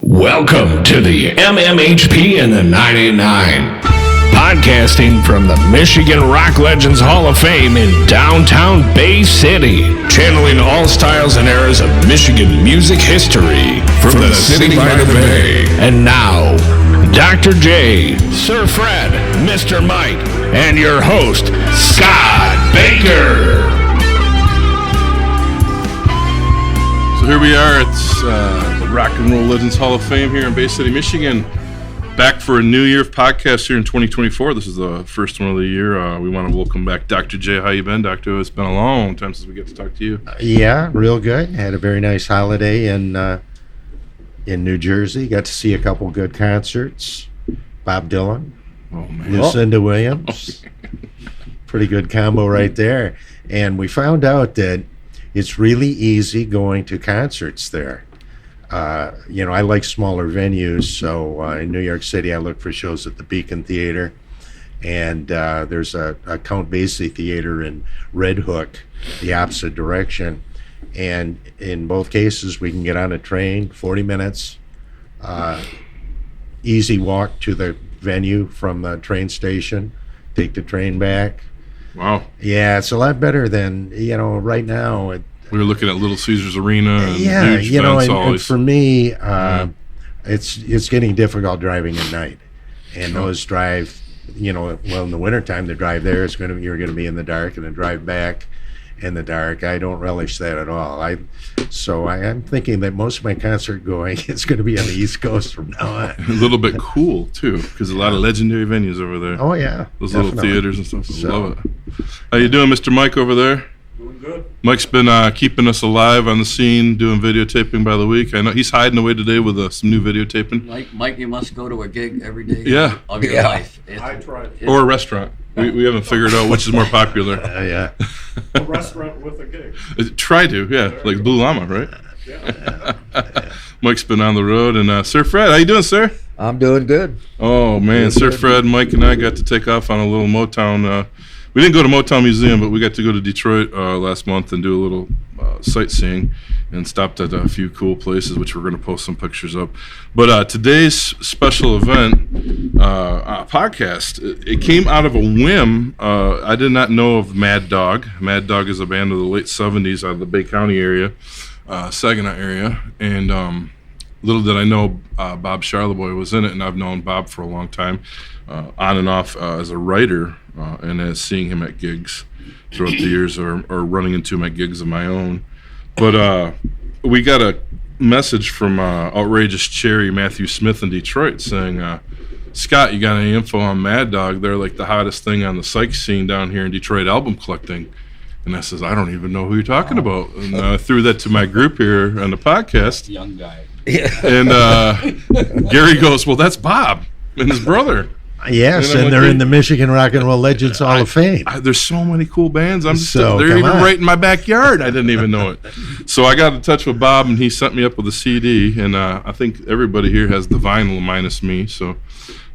Welcome to the MMHP and the 99. Podcasting from the Michigan Rock Legends Hall of Fame in downtown Bay City. Channeling all styles and eras of Michigan music history from the city by the bay. And now, Dr. J, Sir Fred, Mr. Mike, and your host, Scott Baker. So here we are at the Rock and Roll Legends Hall of Fame here in Bay City, Michigan. Back for a new year of podcasts here in 2024. This is the first one of the year. We want to welcome back Dr. J. How you been, Doctor? It's been a long time since we get to talk to you. Yeah, real good. Had a very nice holiday in New Jersey. Got to see a couple good concerts. Bob Dylan, Lucinda Williams. Pretty good combo right there. And we found out that it's really easy going to concerts there. I like smaller venues, so in New York City I look for shows at the Beacon Theater, and there's a Count Basie Theater in Red Hook, the opposite direction, and in both cases we can get on a train, 40 minutes, easy walk to the venue from the train station, take the train back. Wow. Yeah, it's a lot better than, right now. We were looking at Little Caesars Arena and yeah, huge events and for me, it's getting difficult driving at night. And those drive, in the wintertime, the drive there you're going to be in the dark, and the drive back in the dark. I don't relish that at all. I'm thinking that most of my concert going is going to be on the East Coast from now on. A little bit cool too, because a lot of legendary venues over there. Oh yeah, those definitely. Little theaters and stuff. I love it. How you doing, Mr. Mike over there? Doing good. Mike's been keeping us alive on the scene, doing videotaping by the week. I know he's hiding away today with some new videotaping. Mike, you must go to a gig every day of your life. I tried. Or a restaurant. We haven't figured out which is more popular. Yeah. A restaurant with a gig. Try to, yeah. Like Blue Llama, right? Yeah. Mike's been on the road. And Sir Fred, how you doing, sir? I'm doing good. Oh, man. Sir Fred, Mike, and I got to take off on a little Motown. We didn't go to Motown Museum, but we got to go to Detroit last month and do a little sightseeing and stopped at a few cool places, which we're going to post some pictures of. But today's special event, podcast, it came out of a whim. I did not know of Mad Dog. Mad Dog is a band of the late 70s out of the Bay County area, Saginaw area. And little did I know Bob Charlebois was in it, and I've known Bob for a long time, on and off as a writer, and as seeing him at gigs throughout the years, or running into him at gigs of my own. But we got a message from Outrageous Cherry Matthew Smith in Detroit saying, Scott, you got any info on Mad Dog? They're like the hottest thing on the psych scene down here in Detroit, album collecting. And I says, I don't even know who you're talking about. And I threw that to my group here on the podcast. Young guy. And Gary goes, well, that's Bob and his brother. Yes, and they're in the Michigan Rock and Roll Legends Hall of Fame. There's so many cool bands. So, they're even right in my backyard. I didn't even know it. So I got in touch with Bob, and he sent me up with a CD. And I think everybody here has the vinyl minus me.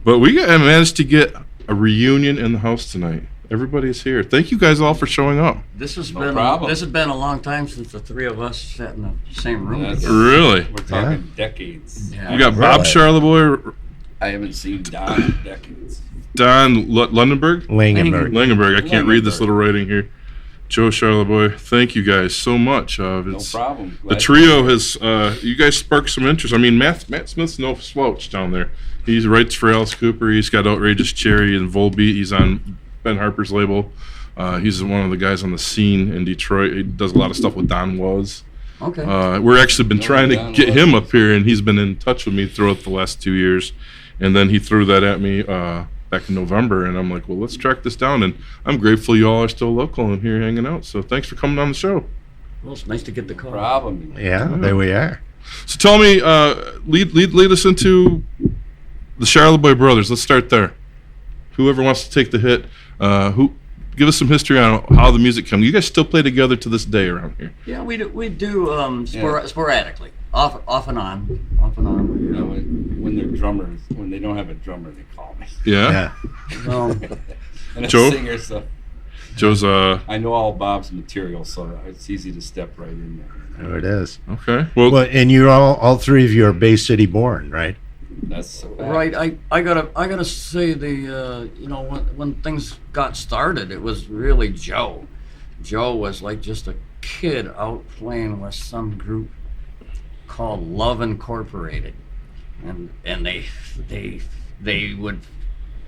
But we managed to get a reunion in the house tonight. Everybody's here. Thank you guys all for showing up. This has been a long time since the three of us sat in the same room. Really? We're talking decades. Yeah. You got Bob Charlebois. I haven't seen Don in decades. Don Langenburg? Langenburg. I can't read this little writing here. Joe Charlebois. Thank you guys so much. No problem. The trio has, you guys sparked some interest. I mean, Matt Smith's no slouch down there. He writes for Alice Cooper. He's got Outrageous Cherry and Volbeat. He's on Ben Harper's label. He's one of the guys on the scene in Detroit. He does a lot of stuff with Don Was. Okay. We're actually been trying to get him up here, and he's been in touch with me throughout the last 2 years. And then he threw that at me back in November, and I'm like, well, let's track this down. And I'm grateful you all are still local and here hanging out. So thanks for coming on the show. Well, it's nice to get the call. Problem. Yeah, there we are. So tell me, lead us into the Charlebois brothers. Let's start there. Whoever wants to take the hit, give us some history on how the music came. You guys still play together to this day around here? Yeah, we do sporadically, off and on. When they're drummers, when they don't have a drummer, they call me. Yeah. Um, And a Joe? singer, so Joe's I know all Bob's material, so it's easy to step right in there. Oh, it is. okay. Well, Well, and you're all three of you are Bay City born, right? That's a fact. Right, I gotta say when things got started, it was really Joe. Joe was like just a kid out playing with some group called Love Incorporated, and they would.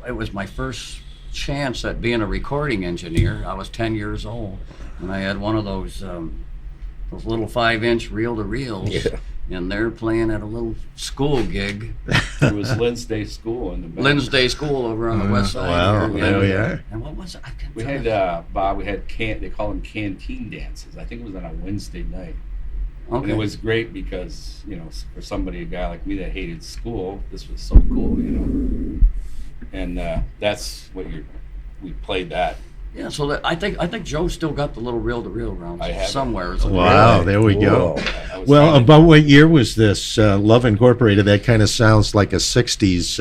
It was my first chance at being a recording engineer. I was 10 years old, and I had one of those little 5-inch reel-to-reels. Yeah. And they're playing at a little school gig. It was Lynn's Day School in the back. Lynn's Day School over on the west side. Wow, here. there we are. And what was it? I can't We tell had you. Bob. We had they call them canteen dances. I think it was on a Wednesday night. And Okay. it was great because for a guy like me that hated school, this was so cool, And that's what we played that. Yeah, so I think Joe still got the little reel-to-reel rounds I have it. somewhere. Wow, there we go. I was Well, trying to- about what year was this? Love Incorporated. That kind of sounds like a '60s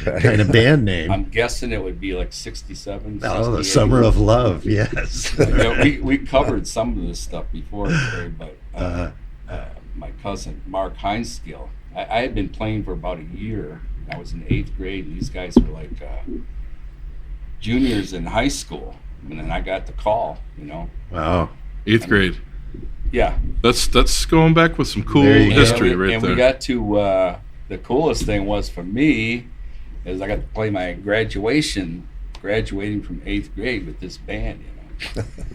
kind of band name. I'm guessing it would be like 67. Oh, the 68. Summer of Love. Yes. We covered some of this stuff before, but my cousin Mark Heinskill, I had been playing for about a year. I was in 8th grade, and these guys were like juniors in high school. And then I got the call, Wow. 8th grade. Yeah. That's going back with some cool There you go. history and right and there. we got to the coolest thing was for me is I got to play my graduating from 8th grade with this band,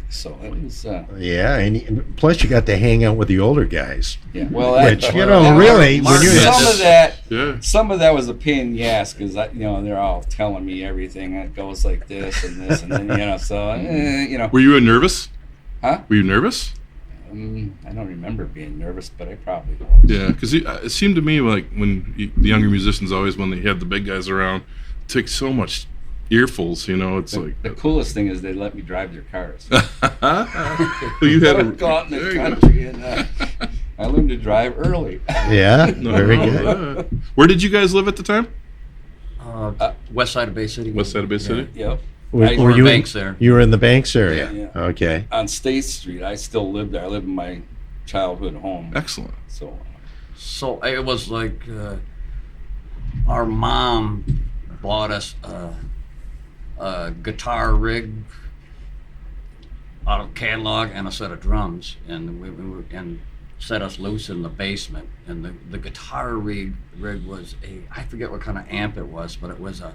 So it was Yeah, and plus you got to hang out with the older guys. yeah. Well, Which, that, really, when you're Yeah. some of that was a pain in the ass because they're all telling me everything that goes like this and this and then so Were you nervous? Huh? Were you nervous? I don't remember being nervous, but I probably was. Yeah, because it seemed to me like the younger musicians always, when they had the big guys around, take so much earfuls. It's like The coolest thing is they let me drive their cars. well, you had I would go out in there the you go. country and I learned to drive early. Yeah, very No, good. Where did you guys live at the time? West side of Bay City. West side of Bay City. Yep. Were you you Banks there? You were in the Banks area. Yeah. Okay. On State Street, I still live there. I live in my childhood home. Excellent. So it was like our mom bought us a guitar rig out of catalog and a set of drums, and and set us loose in the basement. And the guitar rig was I forget what kind of amp it was, but it was a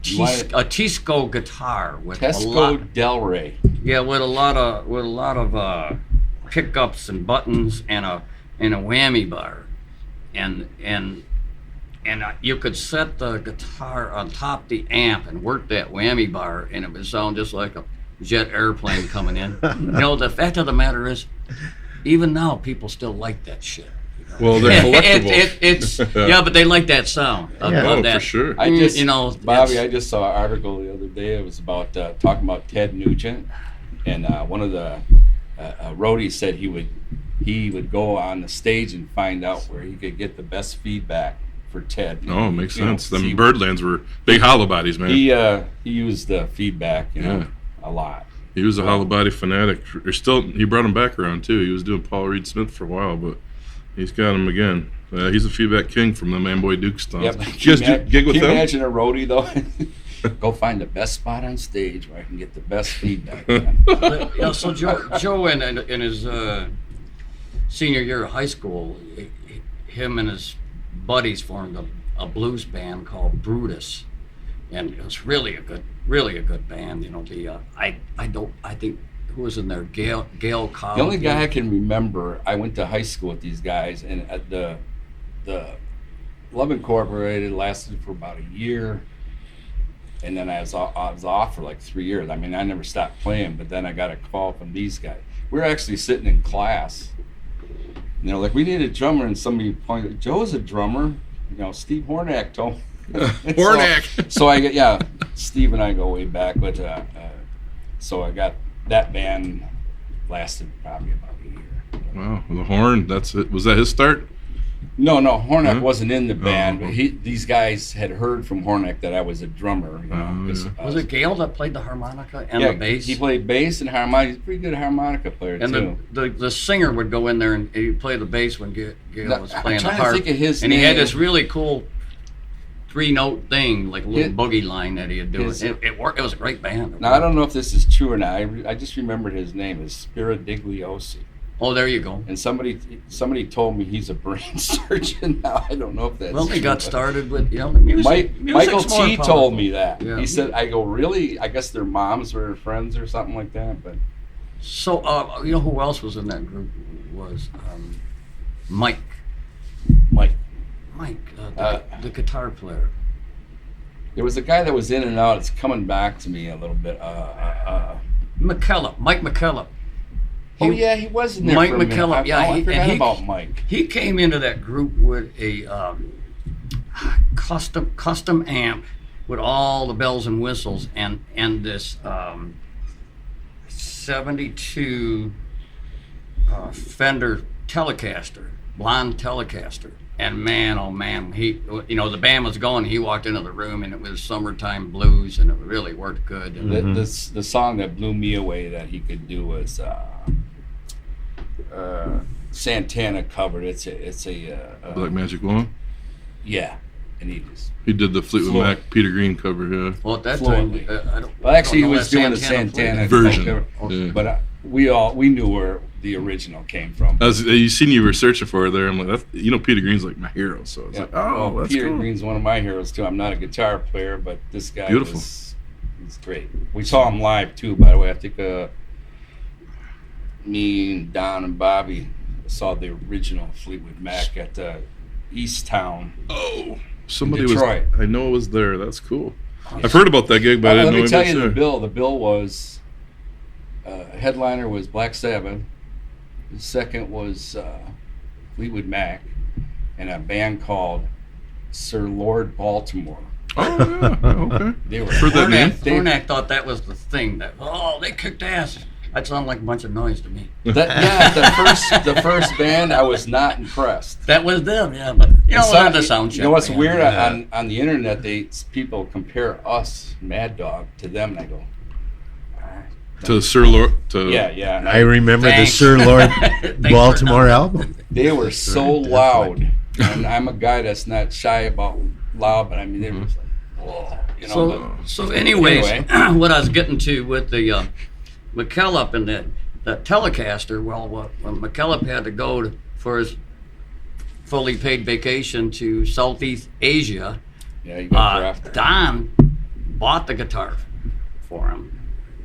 Tisco guitar with a lot, Tesco Del Rey. yeah, with a lot of pickups and buttons and a whammy bar, and you could set the guitar on top of the amp and work that whammy bar, and it would sound just like a jet airplane coming in. The fact of the matter is, even now people still like that shit. Well, they're collectibles. It's yeah, but they like that sound. I Yeah. love Oh, that. for sure. I just, Bobby, it's- I just saw an article the other day. It was about talking about Ted Nugent, and one of the roadies said he would go on the stage and find out where he could get the best feedback for Ted. Oh, makes sense. see- Them Birdlands were big hollow bodies, man. He used the feedback, Yeah. a lot. He was a hollow body fanatic. He brought him back around too. He was doing Paul Reed Smith for a while, but he's got him again. He's a feedback king from the Man Boy Duke stomps. Yep. Did you guys gig with Can you them? imagine a roadie though? Go find the best spot on stage where I can get the best feedback. So Joe in his senior year of high school, him and his buddies formed a blues band called Brutus, and it was really a good band. I think who was in there? Gail Cobb. The only guy I can remember, I went to high school with these guys, and at the Love Incorporated lasted for about a year, and then I was off for like 3 years. I mean, I never stopped playing, but then I got a call from these guys. We were actually sitting in class, and they're like, "We need a drummer," and somebody pointed, "Joe's a drummer." Steve Hornack told me. Hornack. So I get Steve and I go way back, but so I got that band lasted probably about a year. Wow, the horn. That's it. Was that his start? No, Hornack wasn't in the Oh, band, but these guys had heard from Hornack that I was a drummer. You know, 'cause, Was it Gail that played the harmonica and the bass? He played bass and harmonica. He's a pretty good harmonica player and too. the singer would go in there and he'd play the bass when Gail was I'm playing the trying to harp. think of his and he had name. this really cool 3-note thing, like a little boogie line that he'd do. It worked. It was a great band. Now I don't know if this is true or not. I just remembered his name is Spiridigliosi. Oh, there you go. And somebody told me he's a brain surgeon now. I don't know if that's Well, they true, got but started with the music. Michael music's more T powerful. told me that. Yeah. He said, I go, really? I guess their moms were friends or something like that. But So, you know who else was in that group? Was Mike. Mike, The guitar player. there was a guy that was in and out. It's coming back to me a little bit. Mike McKellop. Oh yeah, he was in there. Mike for a minute. McKellop, yeah, I forgot and about Mike. He came into that group with a custom amp with all the bells and whistles and this 72 Fender Telecaster, blonde Telecaster. And man, oh man, the band was going. He walked into the room, and it was summertime blues, and it really worked good. And The song that blew me away that he could do was Santana covered. It's a Black Magic Woman. yeah, and He did the Fleetwood Fluent. Mac Peter Green cover. Yeah. well, at that Fluently. time, I don't. Well, actually, he don't know was that doing the Santana Santana Version. cover, Yeah. but we knew where the original came from. You seen you were searching for it there. I'm like, Peter Green's like my hero. So it's Yeah. like, oh, Well, that's Peter cool. Green's one of my heroes too. I'm not a guitar player, but this guy Beautiful. he's great. We saw him live too, by the way. I think me and Don and Bobby saw the original Fleetwood Mac at East Town. Oh, somebody was. Detroit. I know it was there. That's cool. I've heard about that gig, but I Let didn't know me he tell was you the there. bill. The bill was headliner was Black Sabbath. The second was Fleetwood Mac, and a band called Sir Lord Baltimore. Oh yeah, okay. They were Heard that name? Hornack thought that was the thing. They kicked ass. That sounded like a bunch of noise to me. The first band, I was not impressed. That was them, yeah. But they're the sound check. You know what's band. weird on the internet? People compare us, Mad Dog, to them, and I go, To Sir Lord. To yeah. I remember Thanks. the Sir Lord Thanks for Baltimore album. They were so loud, and I'm a guy that's not shy about loud, but I mean they were just like, whoa, you know. So anyways, Anyway. what I was getting to with the McKellop and that Telecaster, well, when McKellop had to go for his fully paid vacation to Southeast Asia, Yeah, you got drafted. Don bought the guitar for him,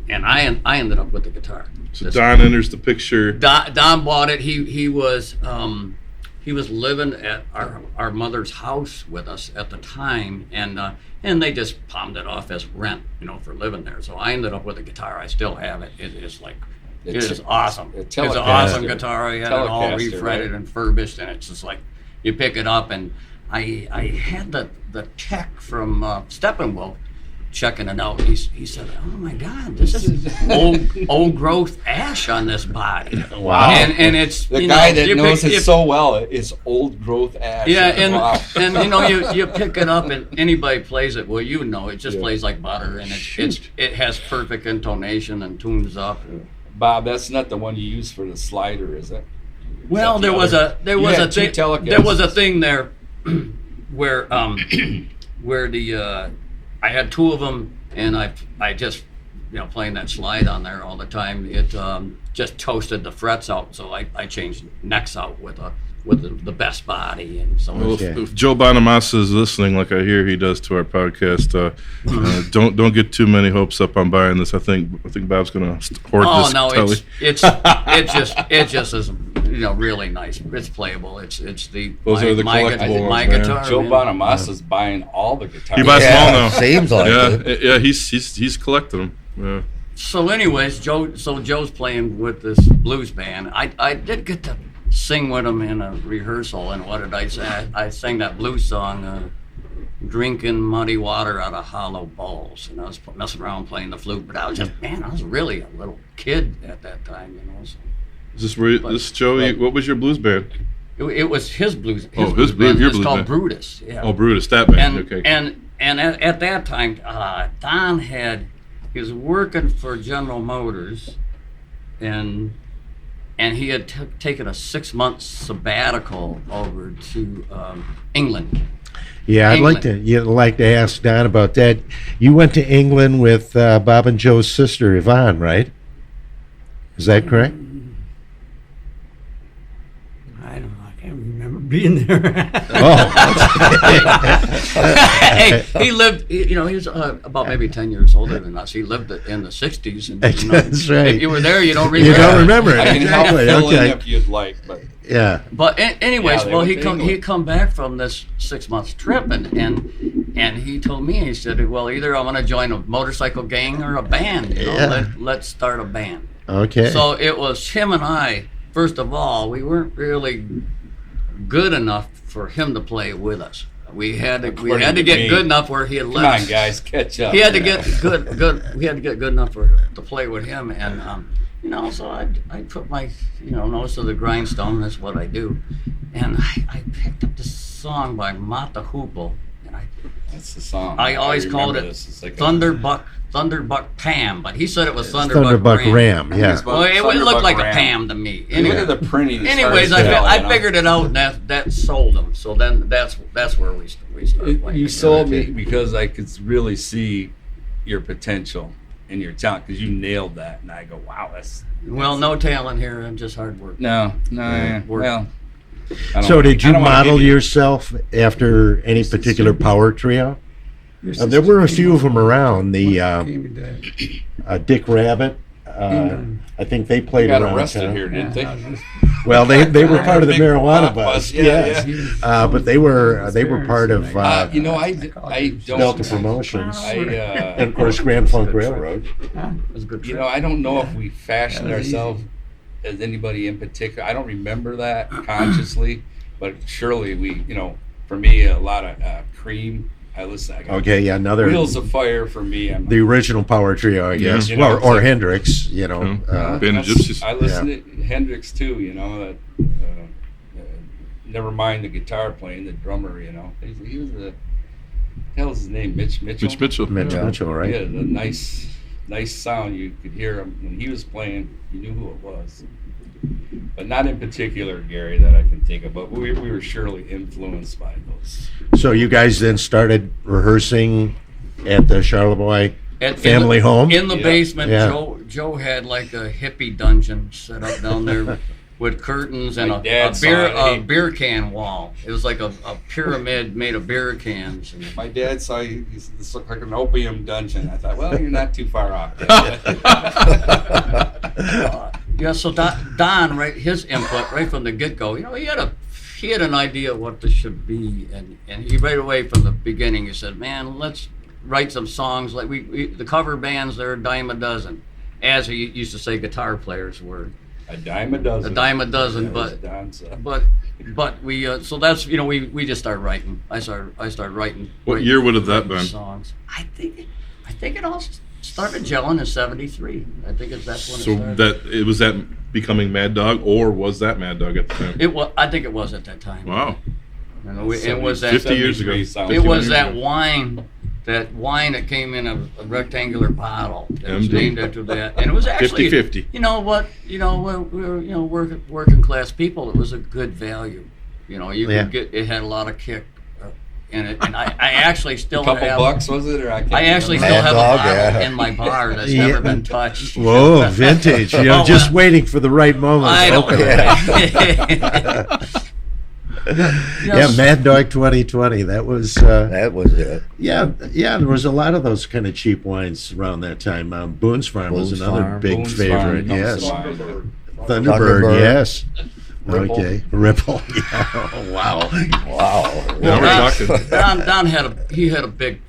and I ended up with the guitar. So Don enters the picture. Don bought it. He was living at our mother's house with us at the time, and they just palmed it off as rent, for living there. So I ended up with a guitar. I still have it. It is awesome. It's an awesome guitar. I had it all Telecaster, refretted and furbished, and it's just like you pick it up. And I had the tech from Steppenwolf checking it out. He said, "Oh my God, this is old growth ash on this body." Wow. And it's The guy that knows it so well is old growth ash. Yeah, and Wow. and you pick it up and anybody plays it. Well, it just plays like butter, and it has perfect intonation and tunes up. Bob, that's not the one you use for the slider, is it? Well, the there was other? a You had two thing. Telecasters. There was a thing there where the I had two of them, and I just playing that slide on there all the time. It just toasted the frets out, so I changed necks out with the best body, and so Well, Okay. if Joe Bonamassa is listening, like I hear he does to our podcast, don't get too many hopes up on buying this. I think Bob's gonna hoard oh this no, telly. it just is really nice. It's playable. It's Those are the my collectible my ones, man. guitar. Joe man. Bonamassa's buying all the guitars. He buys them all now. Seems like it. Yeah, he's collecting them. Yeah. So, anyways, Joe's playing with this blues band. I did get to sing with him in a rehearsal, and what did I say? I sang that blues song, "Drinking Muddy Water Out of Hollow Bowls," and I was messing around playing the flute. But I was really a little kid at that time, So. Is this Joe? What was your blues band? It was his blues. His blues, band. your It's blues called band. Brutus. Yeah. Oh, Brutus, that band. Okay. And at that time, Don he was working for General Motors, and he had taken a 6-month sabbatical over to England. Yeah, I'd like to ask Don about that. You went to England with Bob and Joe's sister Yvonne, right? Is that correct? I don't know. I can't remember being there. Hey, he lived. He was about maybe 10 years older than us. He lived in the '60s, and That's right. if you were there, you don't remember. You don't remember it. I can help Exactly. fill in Okay. if you'd like, but Yeah. But anyways, Yeah, they well, went to England. he come back from this 6-month trip, and he told me, he said, well, either I'm going to join a motorcycle gang or a band. Yeah. Let's start a band. Okay. So it was him and I. First of all, we weren't really good enough for him to play with us. We had to According to get me. good enough where he had come left. on, guys, catch up. He had to get good. We had to get good enough to play with him, and so I put my nose to the grindstone. That's what I do, and I picked up this song by Mata Hoople, and That's the song. I always called remember it this. It's like Thunderbuck Pam, but he said it was Thunderbuck Ram. Yeah. Well, it looked like a Ram. Pam to me. Look at the printing. it's Anyways, hard to tell, I you know? figured it out, and that sold him. So then that's where we started playing. You together. sold me because I could really see your potential and your talent because you nailed that, and I go, wow, that's Well, no talent here, and just hard work. no, work. well. So did you model yourself after any particular power trio? There were a few of them around. The Dick Rabbit. I think they played got around arrested town. here, didn't they? Well, they were part of the Big marijuana bus, bus. yeah, Yes. But they were part of I don't. Delta Promotions I and of course Grand Funk Railroad. It was a good trip. I don't know if we fashioned ourselves as anybody in particular. I don't remember that consciously, but surely we, for me, a lot of Cream. I listen. I got Okay, yeah, another Wheels of Fire for me. the original power trio, I guess. you know, Well, it's or like- Hendrix, Band of That's- Gypsies. I listen to Hendrix too. Never mind the guitar playing, the drummer. He was the hell's his name? Mitch Mitchell. Mitch Mitchell. Mitch Mitchell, right? Yeah, the nice sound. You could hear him when he was playing. You knew who it was, but not in particular, Gary, that I can think of. But we were surely influenced by those. So you guys then started rehearsing at the Charlebois family home? In the Yeah. basement, Yeah. Joe had like a hippie dungeon set up down there with curtains and My a dad saw it. beer can wall. It was like a pyramid made of beer cans. And My dad saw he said, this looked like an opium dungeon. I thought, well, you're not too far off. yeah, so Don, right, his input right from the get-go, he had an idea of what this should be, and he right away from the beginning he said, man, let's write some songs like the cover bands. They're a dime a dozen, as he used to say guitar players were A dime a dozen. a dime a dozen, That was but Don said. but we so that's we just started writing. I started writing. What year would have that been? Songs. I think it all started gelling in '73. I think that's when So it started. was that becoming Mad Dog, or was that Mad Dog at the time? It was. I think it was at that time. Wow. It was that. 50 years ago. sounds- It was 51 that years wine. That wine that came in a rectangular bottle. It was MD. named after that, and it was actually 50-50. You know what? We were working class people. It was a good value. You Yeah. could get. It had a lot of kick in it, and I actually still A couple have. bucks, was it? Or I can't I actually remember. still have Mad Dog, a bottle yeah. in my bar that's Yeah. never been touched. Whoa, vintage! Oh, Just well. waiting for the right moment. I don't. Yeah, Mad Dog 2020. That was That was it. yeah. There was a lot of those kind of cheap wines around that time. Boone's Farm was Boone's another Farm. big Boone's favorite. Farm Yes, comes to mind. Thunderbird. Thunderbird. Yes. Ripple. Okay, Ripple. Yeah. Oh, wow. Wow. Now we're talking. Don had a big.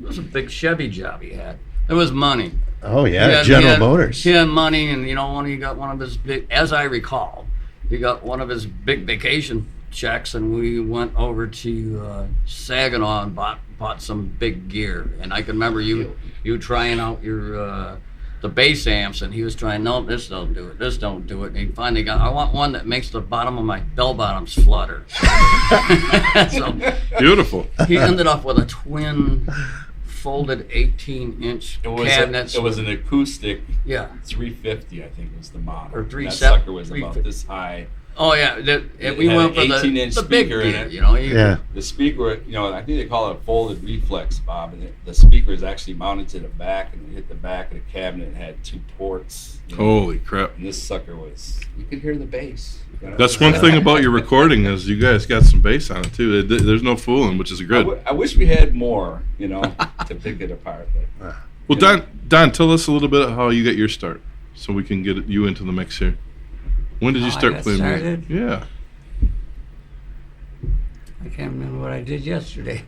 It was a big Chevy job he had. There was money. Oh He yeah, had- General he had- Motors. He had money, and when he got one of his big, as I recall, he got one of his big vacation checks, and we went over to Saginaw and bought some big gear. And I can remember you trying out your the bass amps, and he was trying, no, this don't do it, and he finally got, I want one that makes the bottom of my bell bottoms flutter. So Beautiful. he ended up with a twin folded 18-inch cabinets. It was an acoustic. Yeah. 350, I think, was the model. Or That 370. sucker was about this high. Oh yeah, we had went for an the 18-inch big speaker in gear, it. you know. Yeah. The speaker, I think they call it a folded reflex, Bob, and the speaker is actually mounted to the back, and it hit the back of the cabinet. It had 2 ports. Holy crap. And this sucker you could hear the bass. That's one thing about your recording is you guys got some bass on it too. There's no fooling, which is good. I wish we had more, to pick it apart. But, Well, Don, tell us a little bit of how you got your start, so we can get you into the mix here. When did you How I start got playing started? music? Yeah. I can't remember what I did yesterday.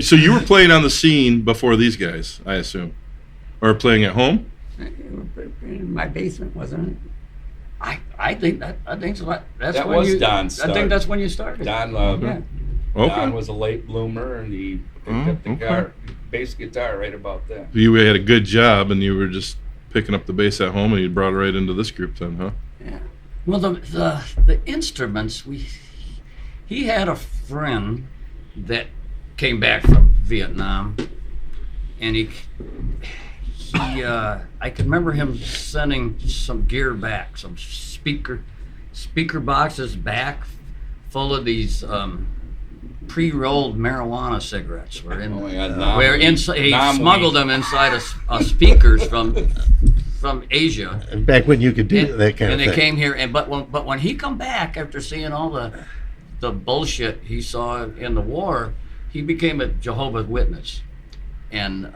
So you were playing on the scene before these guys, I assume, or playing at home? In my basement, wasn't it? I think so. That when was you, Don's I think start. that's when you started. Don, Yeah. Okay. Don was a late bloomer, and he picked up the bass guitar right about then. You had a good job, and you were just picking up the bass at home, and you brought it right into this group then, huh? Yeah. Well, the instruments, he had a friend that came back from Vietnam, and I can remember him sending some gear back, some speaker boxes back, full of these pre-rolled marijuana cigarettes. Where he smuggled them inside a speakers from Asia. Back when you could do that kind of thing. And thing. they came here, but when he come back after seeing all the bullshit he saw in the war, he became a Jehovah's Witness, and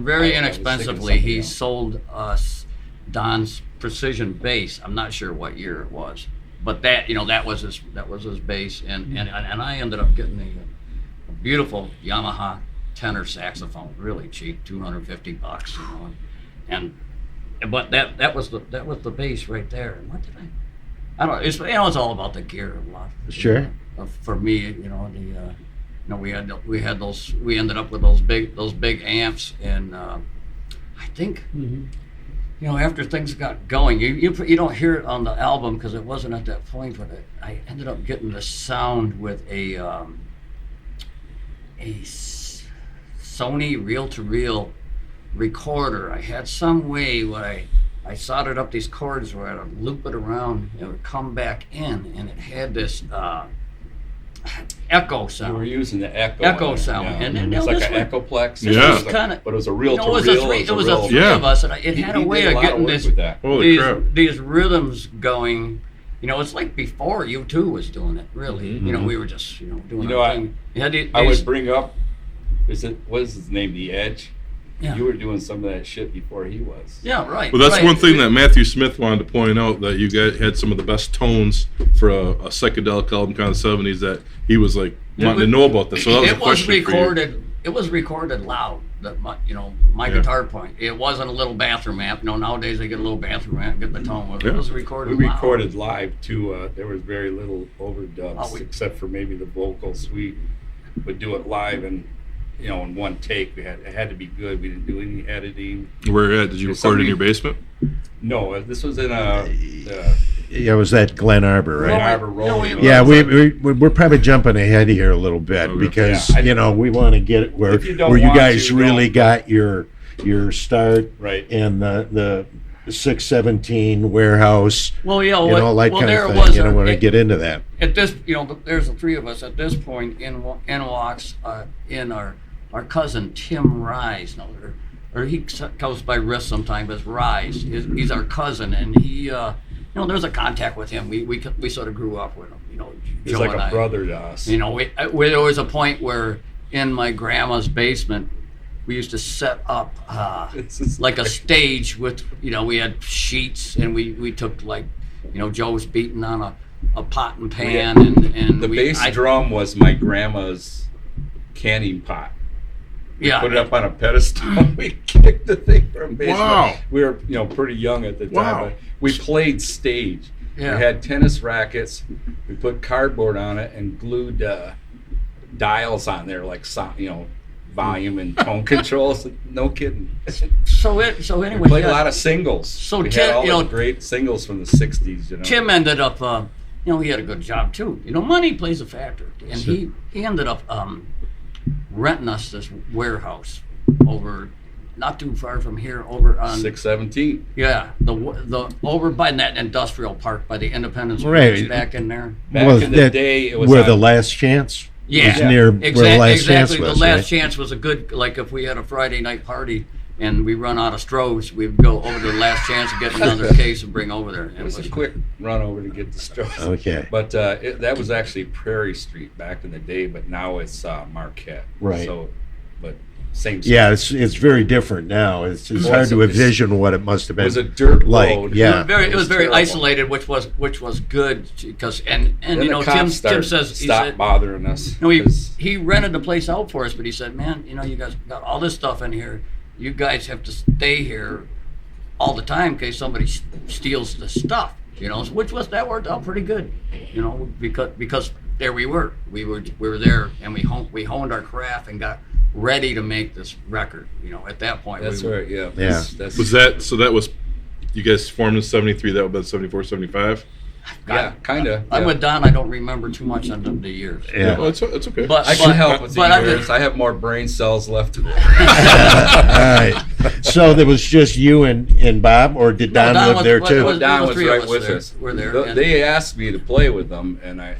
very inexpensively he sold us Don's precision bass. I'm not sure what year it was, but that was his bass, and I ended up getting a beautiful Yamaha tenor saxophone, really cheap, $250, but that was the bass right there. And what did I don't know. It's all about the gear a lot. Sure. For me, we ended up with those big amps, and I think after things got going, you don't hear it on the album because it wasn't at that point, but I ended up getting the sound with a Sony reel-to-reel recorder. I had some way where I soldered up these cords where I'd loop it around and it would come back in, and it had this echo sound. You were using the echo sound, yeah. and it's like an echoplex. Yeah. But it was a real to real. It was a three of us, and it had a way of getting these rhythms going. It's like before U2 was doing it. Really, Mm-hmm. We were just doing our thing. I would bring up. What is his name? The Edge. Yeah. You were doing some of that shit before he was. Yeah, right. Well, that's right. one thing that Matthew Smith wanted to point out, that you guys had some of the best tones for a psychedelic album kind of 70s, that he was like wanting to know about this. So that was a question recorded. It was recorded loud. That my guitar point. It wasn't a little bathroom amp. Nowadays they get a little bathroom amp, get the tone with it. It was recorded. We loud. recorded live too. There was very little overdubs, except for maybe the vocals. We would do it live and. In one take. It had to be good. We didn't do any editing. Where at? Did you record in your basement? No, this was in it was at Glen Arbor, right? Glen Arbor Rolling. Yeah, we're probably jumping ahead here a little bit because we want to get it where you guys really got your start, right? And the 617 warehouse. Well, yeah, that kind of thing. Want to get into that. At this, there's the three of us at this point. In walks in our cousin Tim Rise, or he goes by Riss sometimes as Rise. He's our cousin, and he, there's a contact with him. We sort of grew up with him. He's Joe like and a brother to us. There was a point where in my grandma's basement, we used to set up like a stage with, we had sheets, and we took Joe was beating on a pot and pan, and the bass drum was my grandma's canning pot. We put it up on a pedestal. We kicked the thing from basement. Wow. We were, pretty young at the time. Wow. But we played stage. Yeah. We had tennis rackets. We put cardboard on it and glued dials on there, like volume and tone controls. No kidding. So We anyway, played a lot of singles. So we Tim, had all you the know, great singles from the '60s. You know, Tim ended up, he had a good job too. Money plays a factor, and he ended up renting us this warehouse over, not too far from here, over on 617. Yeah, the over by that industrial park by the Independence Right. Bridge back in there. Back in the day, it was where on- the Last Chance. Yeah, was near where the Last Chance exactly. was. The Last right? Chance was a good, like if we had a Friday night party and we run out of Strohs, we'd go over to the Last Chance and get another case and bring over there. And It was a quick run over to get the Strohs. Okay. But that was actually Prairie Street back in the day, but now it's Marquette. Right. So, but same. Yeah, it's very different now. It's hard to envision what it must have It been. was a dirt like. road. Yeah. It was very terrible. isolated, which was good because and Then you the know cops Tim says stopped bothering us. No, 'cause he rented the place out for us, but he said, "Man, you guys got all this stuff in here. You guys have to stay here all the time in case somebody steals the stuff." Which worked out pretty good. Because there we were there, and we honed our craft and got ready to make this record. At that point. That's right. Yeah. Yeah. That's, Was that so? That was you guys formed in '73. That would have been '74, '75. yeah, kind of. I'm with Don. I don't remember too much on the years. Yeah. Well, it's okay. But I can help with the but I years. did- I have more brain cells left. All right. So there was just you and Bob, or did Don live there too? Don was three of right with there. us. We're there. They asked me to play with them, and I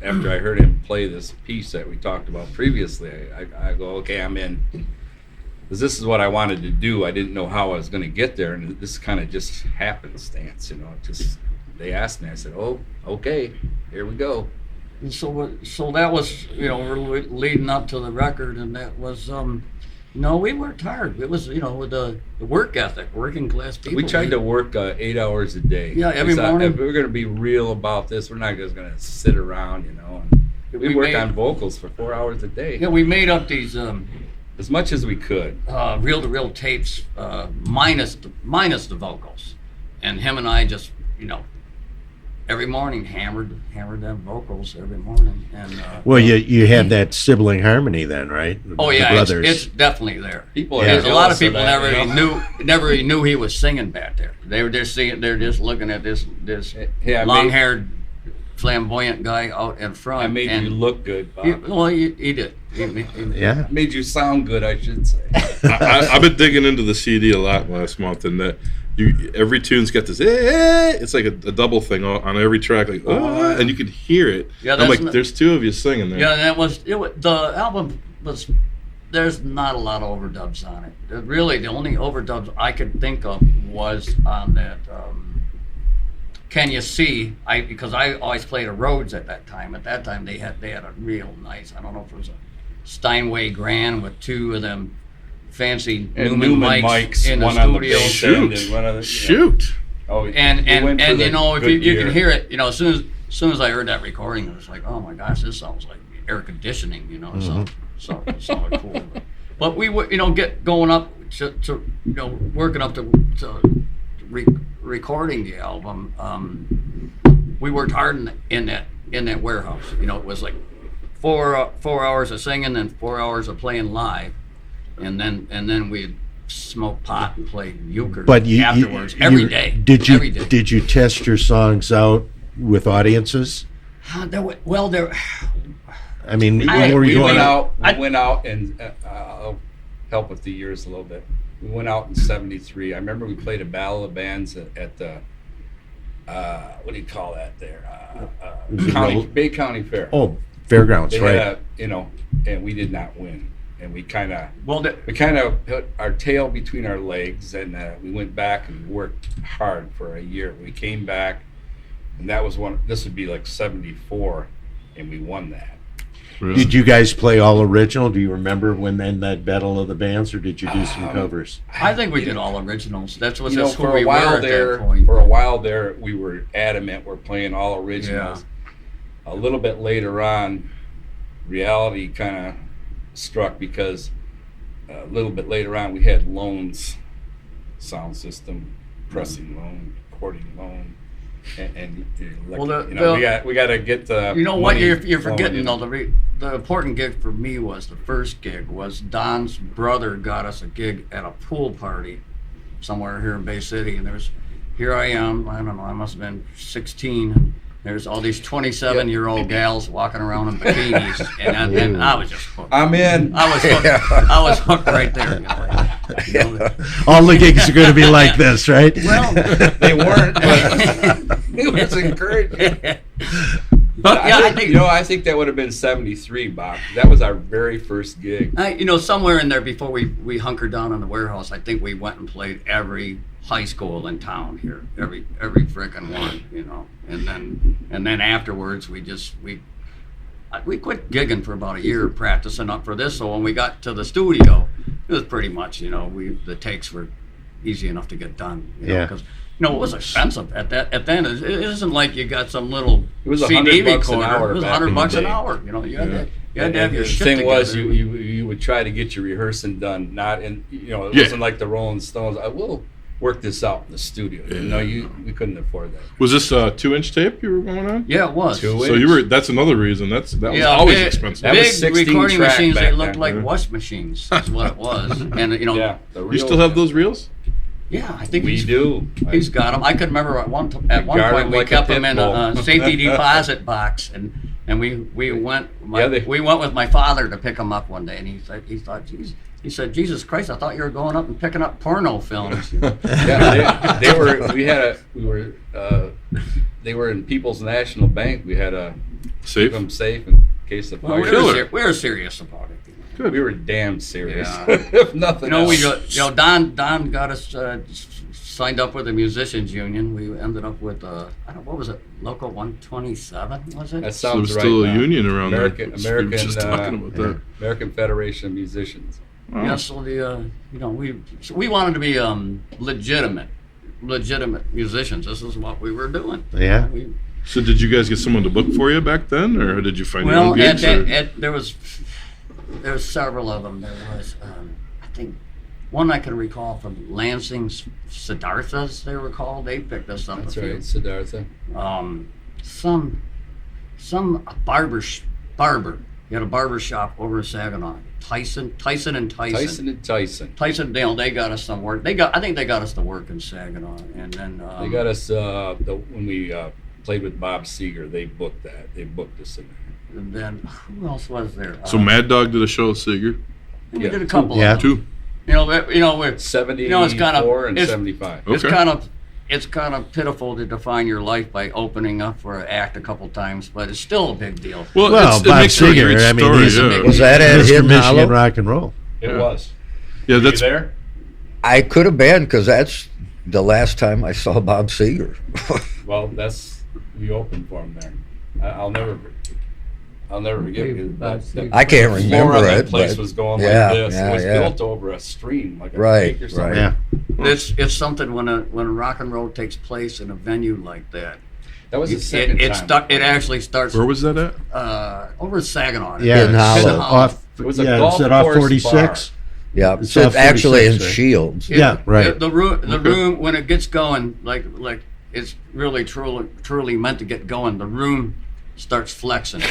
after I heard him play this piece that we talked about previously, I go, okay, I'm in. Because this is what I wanted to do. I didn't know how I was going to get there, and this kind of just happenstance, Just they asked me, I said, oh, okay, here we go. So that was, we're leading up to the record, and that was, we worked hard. It was, with the work ethic, working class people. We tried to work 8 hours a day. Yeah, every We thought, morning. If we're going to be real about this, we're not just going to sit around, And we We worked made- on vocals for 4 hours a day, Yeah, we made up these as much as we could. reel-to-reel tapes, minus the vocals, and him and I just, every morning hammered them vocals every morning, and Well, you had that sibling harmony then, right? oh The yeah, brothers. it's definitely there. People Yeah. There's a lot of jealous people that, never even knew he was singing back there. They were just seeing, they're just looking at this Yeah, I long-haired, flamboyant guy out in front. I made and you look good, Bob. he did. Yeah. Made you sound good, I should say. I've been digging into the CD a lot last month, and that every tune's got this. It's like a double thing on every track, like and you can hear it. Yeah, I'm that's like, there's two of you singing there. Yeah, and the album was. There's not a lot of overdubs on it. Really, the only overdubs I could think of was on that. Can You See? Because I always played a Rhodes at that time. At that time, they had a real nice. I don't know if it was a Steinway Grand with two of them fancy And Newman Newman mics in the one on the studio. bass Shoot. end and one on the, Shoot. Oh, And we went for the if good you can gear. hear it, as soon as I heard that recording, it was like, oh my gosh, this sounds like air conditioning, so it sounded cool. But we were, going up to working up to recording the album. We worked hard in that warehouse. It was like 4 hours of singing and 4 hours of playing live, and then we'd smoke pot and play euchre But afterwards every day. Every day. Did you test your songs out with audiences? There. I mean, We what were you We going went out and I'll help with the years a little bit. We went out in '73. I remember we played a Battle of Bands at the what do you call that there? Bay County Fair. Oh, fairgrounds, They right? had and we did not win. And we kind of Well, put our tail between our legs, and we went back and worked hard for a year. We came back, and that was one. This would be like '74, and we won that. Did you guys play all original? Do you remember when then that Battle of the Bands, or did you do some covers? I think we did all originals. That's who For we a were while at there, that point. for a while there, we were adamant we're playing all originals. A little bit later on, reality kind of struck because a little bit later on we had Lone's sound system, pressing Lone, recording Lone, And Well, we got to get the. You know what money you're flowing forgetting in. though. The important gig for me was the first gig was Don's brother got us a gig at a pool party somewhere here in Bay City, and here I am. I don't know. I must have been 16. And there's all these 27-year-old gals walking around in bikinis, and I was just hooked. I'm in. I was hooked. I was hooked right there. You know. All the gigs are going to be like this, right? Well, They weren't, but it was encouraging. But yeah, I think that would have been 73, Bob. That was our very first gig. Somewhere in there before we hunkered down in the warehouse, I think we went and played every high school in town here, every frickin' one, and then afterwards we quit gigging for about a year, practicing up for this. So when we got to the studio, it was pretty much, the takes were easy enough to get done. Because it was expensive at then. It isn't like you got some little It was CD $100 an recorder. hour It was back in the $100 an day. hour. You had to have your the shit thing together. was, you would try to get your rehearsing done. Not in, it wasn't like the Rolling Stones. I will work this out in the studio. We couldn't afford that. Was this a 2-inch tape you were going on? Yeah, it was. So that's another reason. That was always expensive. That was Big 16 recording track machines. back They looked then. like wash machines. That's what it was. And You still have those reels? yeah, I think We do. He's got them. I could remember at one guard point them we like a kept pit them in bull. a safety deposit box, and we went. We went with my father to pick them up one day, and he said, Jesus Christ, I thought you were going up and picking up porno films. Yeah, they were in People's National Bank. We had to keep them safe in case of Well, fire. we were serious about it. We were damn serious. Yeah. If nothing else. Don got us signed up with the Musicians Union. We ended up with what was it? Local 127 was it? That So there sounds was right. still a now. union around American, there. We were just talking about that. American Federation of Musicians. Wow. Yeah, so we wanted to be legitimate musicians. This is what we were doing. Yeah. So did you guys get someone to book for you back then, or did you find your own gigs? There was several of them. There was I think one I can recall from Lansing Siddharthas. They were called. They picked us up. That's a few. right, Siddhartha. Some barber. He had a barber shop over in Saginaw. Tyson and Tyson. Tyson, they got us some work. I think they got us to work in Saginaw, and then They got us when we played with Bob Seger. They booked that. They booked us in there. And then who else was there? So Mad Dog did a show with Seger? We did a couple. Yeah. Of them. Two. We're 74 it's kind of and 75. Okay. It's kind of pitiful to define your life by opening up for an act a couple times, but it's still a big deal. Well, Well, it Bob makes for a great Seger, I mean, story. he's Yeah. Was that at Mr. Hidden Michigan Hollow? Rock and Roll. It was. Yeah, Were that's you there? I could have been, because that's the last time I saw Bob Seger. Well, we opened for him there. I'll never forget it. I can't The floor remember on that it, place but was going yeah, like this. yeah, It was yeah. built over a stream, like a Right, creek or something. Yeah. It's something when rock and roll takes place in a venue like that. That was the second time. It actually starts where was that at? over in Saginaw. Yeah. Hidden Hollow. Off, It was a yeah, golf is it off course 46? Yeah, It's so off actually in 46, right? Shields. Yeah, right. The room when it gets going, like it's really truly meant to get going. The room starts flexing.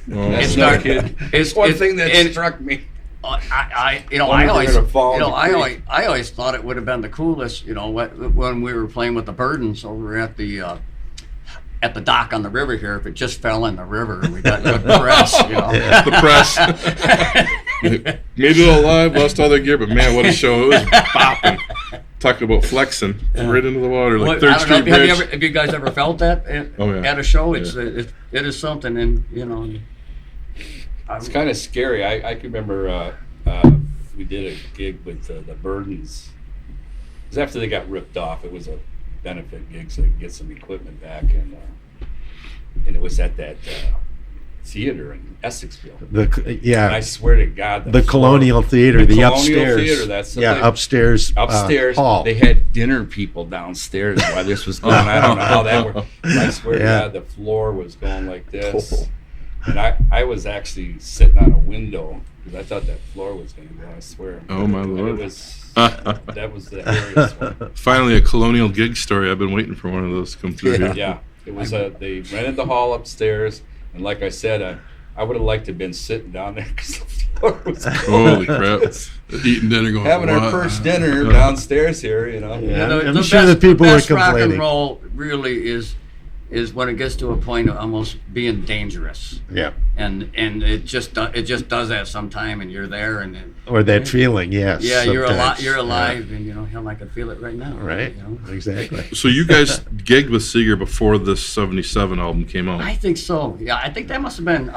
That's It not start- kid. it's One it- thing that it- struck me. I Wonder if they're gonna fall in the creek. always thought it would have been the coolest, when we were playing with the Burdens over at the dock on the river here. If it just fell in the river, we got good press. The press. Made it all live, lost all their gear, but man, what a show. It was bopping. Talking about flexing right into the water, like Well, I 3rd don't know, Street Bridge. have you guys ever felt that at a show? It is something, and It's kind of scary. I can remember we did a gig with the Burdens. It was after they got ripped off. It was a benefit gig, so they could get some equipment back, and it was at that theater in Essexville. And I swear to God, The Colonial Theater, the Colonial upstairs. Theater, that's the yeah, thing. upstairs. Upstairs, hall. they had dinner people downstairs while this was going on. I don't know how that worked. I swear to Yeah. God, the floor was going like this. And I was actually sitting on a window because I thought that floor was going to go, I swear. Oh, my And Lord. It was, that was the hairiest one. Finally, a Colonial gig story. I've been waiting for one of those to come through here. Yeah. It was they rented the hall upstairs, and like I said, I would have liked to have been sitting down there because the floor was Holy crap! Eating dinner, going having our "What?" first dinner downstairs here. You know. Yeah, I'm the sure best, the people the were best rock and complaining. roll really is when it gets to a point of almost being dangerous, Yeah. and it just does that sometime, and you're there, and then, Or that feeling, yes. yeah, you're sometimes. you're alive, and hell, I can feel it right now. Right. You know? Exactly. So you guys gigged with Seger before this '77 album came out. I think so. Yeah, I think that must have been.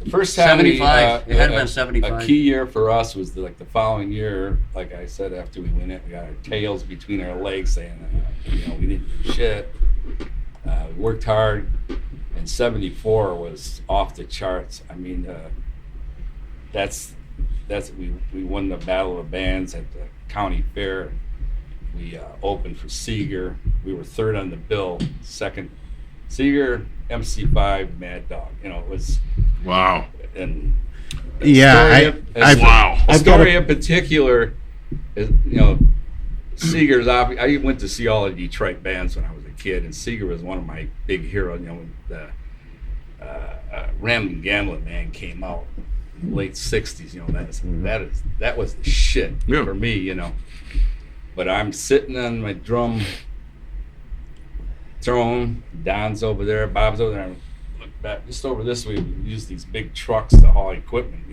The first time 75. It had been 75. A key year for us was the following year. Like I said, after we went in, we got our tails between our legs, saying, we didn't do shit. We worked hard, and '74 was off the charts. I mean, we won the Battle of the Bands at the county fair. We opened for Seger. We were third on the bill. Second, Seger, MC5, Mad Dog. It was. Wow. And Yeah, a story in particular is, Seger's I went to see all the Detroit bands when I was a kid, and Seger was one of my big heroes. When the Ramblin' Gamblin' Man came out in the late '60s, that was the shit for me, But I'm sitting on my drum throne. Don's over there, Bob's over there. I look back just over this way. We used these big trucks to haul equipment.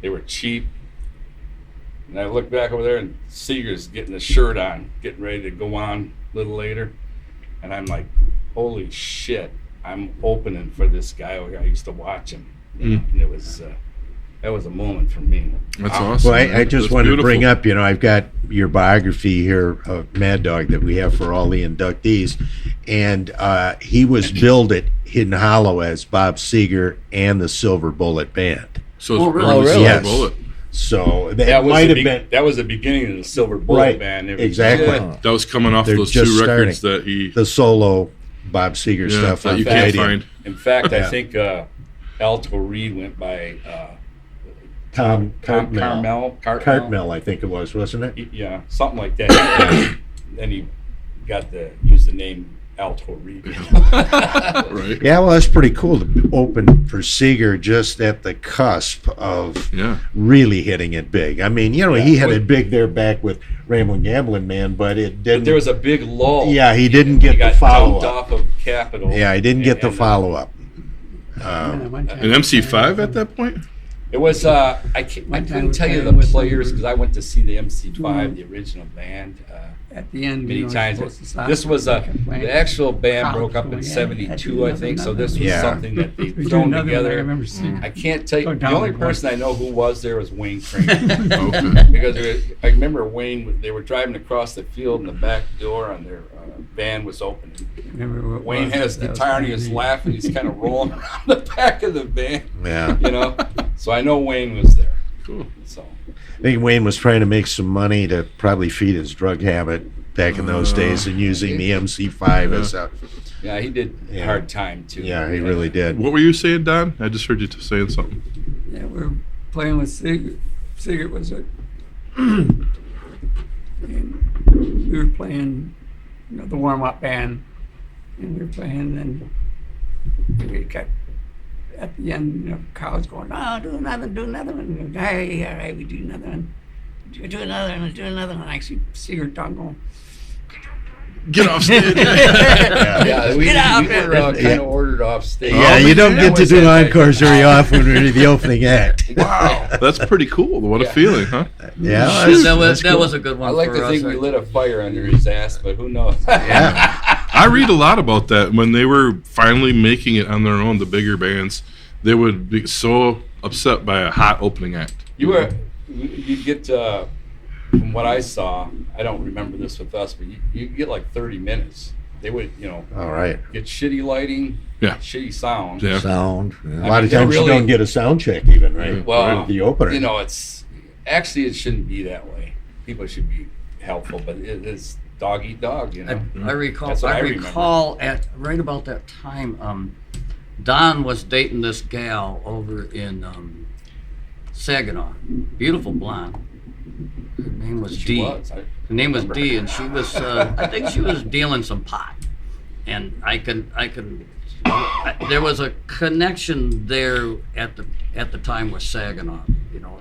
They were cheap. And I look back over there, and Seger's getting the shirt on, getting ready to go on a little later. And I'm like, holy shit, I'm opening for this guy. I used to watch him. And it was, that was a moment for me. That's awesome. Well, I just That's wanted to beautiful. bring up, I've got your biography here of Mad Dog that we have for all the inductees. And he was billed at Hidden Hollow as Bob Seger and the Silver Bullet Band. So Oh, it's really? early Yes. Silver Bullet. So that might have been. That was the beginning of the Silver Bullet Right, Band. It was exactly. just- That was coming off They're those just two records starting. that he. The solo Bob Seger stuff that on you can't Canadian. find. In fact, Yeah. I think Alto Reed went by Tom Carmel. Cartmel, I think it was, wasn't it? Yeah, something like that. Then he got to use the name Alto Reed. Right. Yeah, well, that's pretty cool to open for Seger just at the cusp of Yeah. really hitting it big. I mean, he had it big there back with Ramblin' Gamblin' Man, but it didn't. But there was a big lull. Yeah, he didn't get he the got follow-up. dumped off of Capitol. Yeah, he didn't get the and, follow-up. One time- An MC5 at that point? It was I couldn't tell you the players because I went to see the MC5, the original band. At the end, Many you know, times. supposed to stop This was and play. the actual band Crowd broke up in going, yeah, '72, I think. So this was Yeah. something that We they've do thrown another one I together. remember seeing. I can't tell you. Go The down only the person I know who was there was Wayne Crane. Okay. Because I remember Wayne, they were driving across the field and the back door on their van was open. Remember what it Wayne was? had his That was guitar and he was crazy. laughing. He's kind of rolling around the back of the van, Yeah. So I know Wayne was there. Cool. So I think Wayne was trying to make some money to probably feed his drug habit back in those days and using the MC5 as a. yeah, he did Yeah. hard time too. Yeah, he really did. What were you saying, Don? I just heard you saying something. Yeah, we were playing with Sigurd. Sigurd was a. And we were playing, the warm-up band, and we were playing, and we kept at the end, Carl's going, "Oh, do another one." And, hey, all right, we do another one. Do another one. Do another one. I see Sigurd Don going. Get off stage. Yeah, we Get out, were kind of ordered off stage. Yeah, you don't get to do encores very often when you're the opening act. Wow. That's pretty cool. What a feeling, huh? Yeah, That was a good one. I like for to think us. we lit a fire under his ass, but who knows? yeah. I read a lot about that. When they were finally making it on their own, the bigger bands, they would be so upset by a hot opening act. You get from what I saw, I don't remember this with us, but you get like 30 minutes. They would, All right. get shitty lighting, Yeah. shitty sound. Yeah. Sound. A Yeah. lot of they're times you really- don't get a sound check even, right? Well, Right, the opener. it's actually it shouldn't be that way. People should be helpful, but it is dog eat dog. I recall. That's what I I remember. recall at right about that time. Don was dating this gal over in Saginaw. Beautiful blonde. Her name was She Dee. was. Her name was Dee, and she was. I think she was dealing some pot. I could there was a connection there at the time with Saginaw, you know,